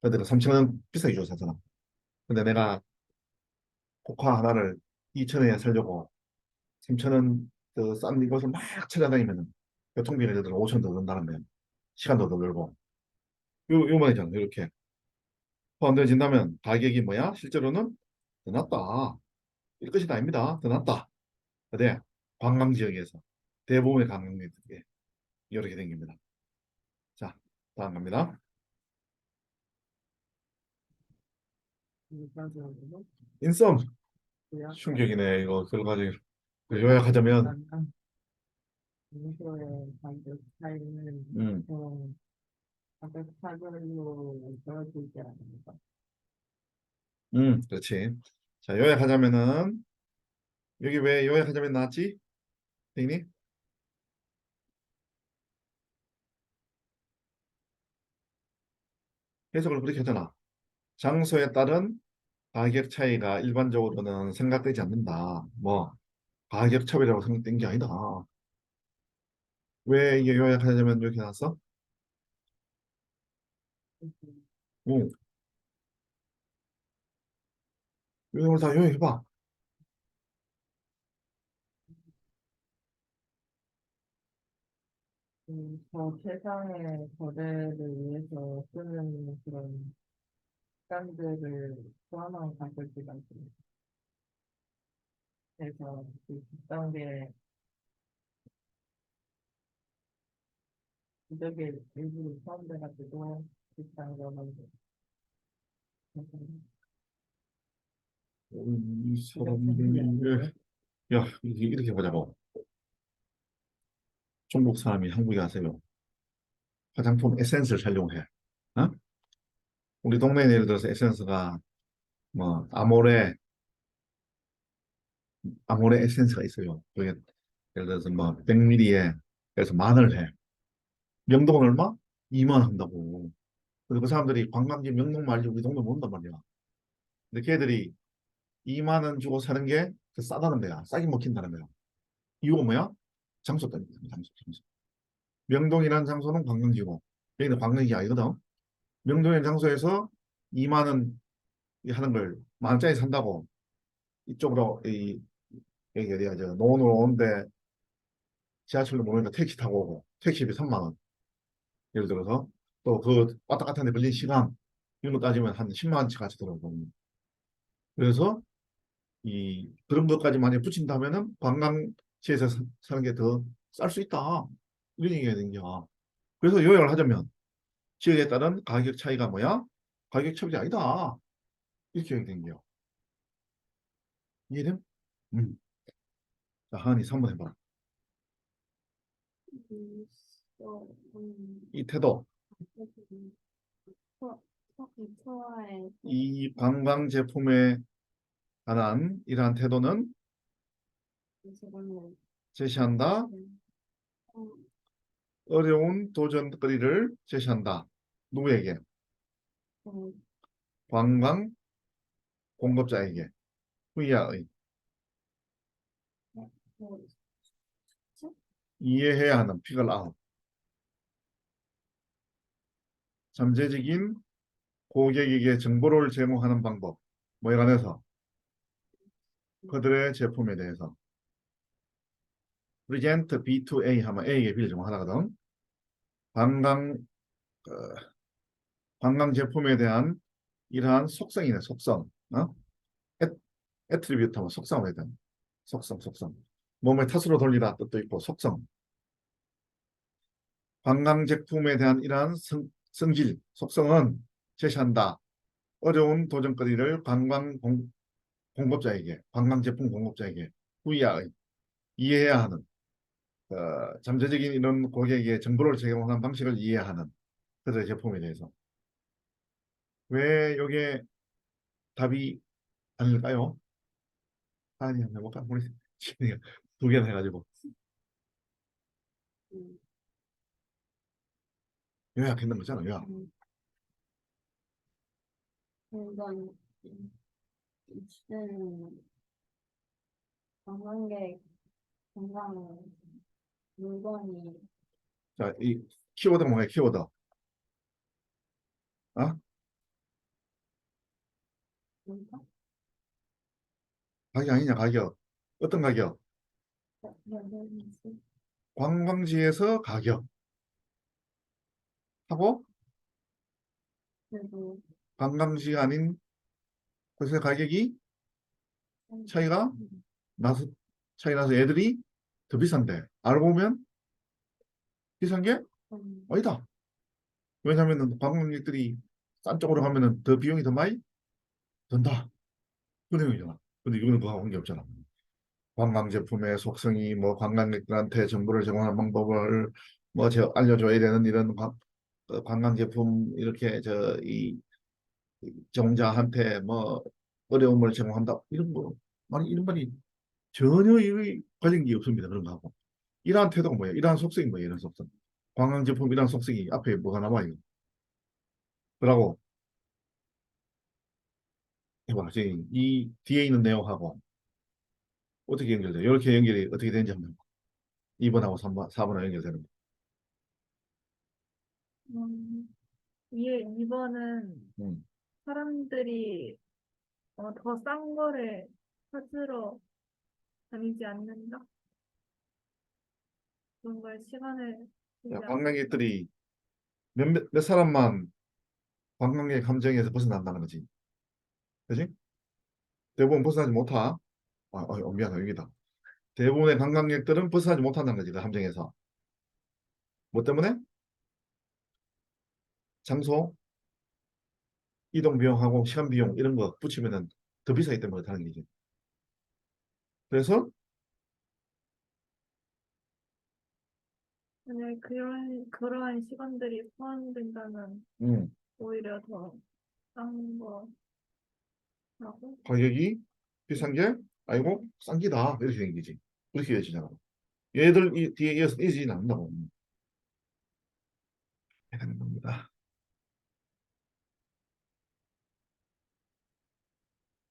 근데 내가 3천 원 비싸게 주고 샀잖아. 근데 내가 코카 하나를 2천원에 살려고 3천 원 그 싼 이것을 막 찾아다니면은 교통비를 예를 들어 5천 더 든다는 거야. 시간도 더 들고. 요 말이잖아. 이렇게 포함되어진다면 가격이 뭐야? 실제로는 더 낫다. 이 것이 아닙니다. 더 낫다. 근데 관광 지역에서 대부분의 관광객들에게 이렇게 된 겁니다. 자, 다음 갑니다. 여기까지 하고 인썸 그냥 충격이네. 이거 결과적으로 요약하자면 인수의 가격 차이는 음, 가격 차별로 떨어지지 않습니다. 그렇지. 자, 요약하자면은 여기 왜 요약하자면 나왔지? 선생님? 해석을 그렇게 하잖아. 장소에 따른 가격 차이가 일반적으로는 생각되지 않는다. 뭐 가격 차별이라고 생각된 게 아니다. 왜 이게 요약하자면 이렇게 나왔어? 응. 이걸 다 요약해봐. 저 세상의 거래를 위해서 쓰는 그런 시간들을 포함한 가격이 많습니다. 그래서 그 비싼 게 기적의 일부로 포함돼가지고 비싼 거는 이 사람들이 야 이렇게 보자고. 중국 사람이 한국에 와서요. 화장품 에센스를 사용해. 어? 우리 동네에 예를 들어서 에센스가 뭐 아모레 에센스가 있어요. 그게 예를 들어서 뭐 100ml에 그래서 만을 해. 명동은 얼마? 2만 한다고. 그리고 그 사람들이 관광지 명동 말지 우리 동네 못 온단 말이야. 근데 걔들이 2만 원 주고 사는 게 그 싸다는 거야. 싸게 먹힌다는 거야. 이유가 뭐야? 장소 때문에. 장소. 명동이라는 장소는 관광지고 여기는 관광지 아니거든. 명동이라는 장소에서 2만 원 하는 걸 만 원짜리 산다고 이쪽으로 여기 어디야 저 노원으로 오는데 지하철로 모르니까 택시 타고 오고 택시비 3만 원. 예를 들어서 또 그 왔다 갔다 하는데 걸린 시간 이런 거 따지면 한 10만 원치 같이 들어오고 그래서 이 그런 것까지 만약에 붙인다면은 관광지에서 사는 게 더 쌀 수 있다 이런 얘기가 되는 거야. 그래서 요약을 하자면 지역에 따른 가격 차이가 뭐야? 가격 차별이 아니다 이렇게 얘기된 거야. 이해됨? 음. 자, 하은이 3번 해봐라. 음, 이 태도, 투어, 투어에 이 관광 제품에 관한 이러한 태도는 지금은 제시한다. 어려운 도전거리를 제시한다. 누구에게? 관광 공급자에게. 후이야의 이해해야 하는 피글 아웃. 잠재적인 고객에게 정보를 제공하는 방법. 뭐에 관해서? 그들의 제품에 대해서. present B2A 하면 A에게 B를 제공하거든. 관광 어, 관광 제품에 대한 이러한 속성이네, 속성. 애, 애트리뷰트 하면 속성에 대한 속성. 몸의 탓으로 돌리다 뜻도 있고 속성. 관광 제품에 대한 이러한 성질, 속성은 제시한다. 어려운 도전거리를 공급자에게, 관광 제품 공급자에게 후이야의 이해해야 하는 잠재적인 이런 고객에게 정보를 제공하는 방식을 이해하는 그들의 제품에 대해서. 왜 이게 답이 아닐까요? 아니, 한번 해볼까? 우리 지금 두 개나 해가지고 음, 요약했는 거잖아. 요약. 물건, 관광객 건강 물건이 자, 이 키워드가 뭐야? 키워드. 어? 뭔가? 가격 아니냐? 가격. 어떤 가격? 연결해서 관광지에서 가격 하고 그리고 관광지가 아닌 곳의 가격이 차이가 나서 차이 나서 애들이 더 비싼데 알고 보면 비싼 게 아니다. 왜냐하면 관광객들이 싼 쪽으로 가면은 더 비용이 더 많이 든다. 그 내용이잖아. 근데 이거는 그거하고 관계없잖아. 관광 제품의 속성이 뭐 관광객들한테 정보를 제공하는 방법을 뭐 알려줘야 되는 이런 관광 제품 이렇게 이 제공자한테 뭐 어려움을 제공한다 이런 거 아니 이런 말이 전혀 이 관련이 없습니다. 그런 거하고 이러한 태도가 뭐예요? 이러한 속성이 뭐예요? 이런 속성. 관광 제품 이러한 속성이 앞에 뭐가 나와요? 그러고 해봐. 지금 이 뒤에 있는 내용하고 어떻게 연결돼요? 이렇게 연결이 어떻게 되는지 한번 2번하고 3번, 4번하고 연결되는 거. 위에 2번은 음. 사람들이 더 싼 거를 찾으러 다니지 않는다. 그런 걸 시간을 쓰지 야, 않- 관광객들이 몇 사람만 관광객 함정에서 벗어난다는 거지. 그지? 대부분 벗어나지 못하. 미안해, 여기다. 대부분의 관광객들은 벗어나지 못한다는 거지, 그 함정에서. 뭐 때문에? 장소, 이동 비용하고 시간 비용 이런 거 붙이면은 더 비싸기 때문에 그렇다는 거지. 그래서 만약 그러한 시간들이 포함된다면 음, 오히려 더 싼 거라고. 가격이 비싼 게 아니고 싼 기다 이렇게 된 거지. 그렇게 이어지잖아. 얘들 뒤에 이어서 이어지진 않는다고 해야 되는 겁니다.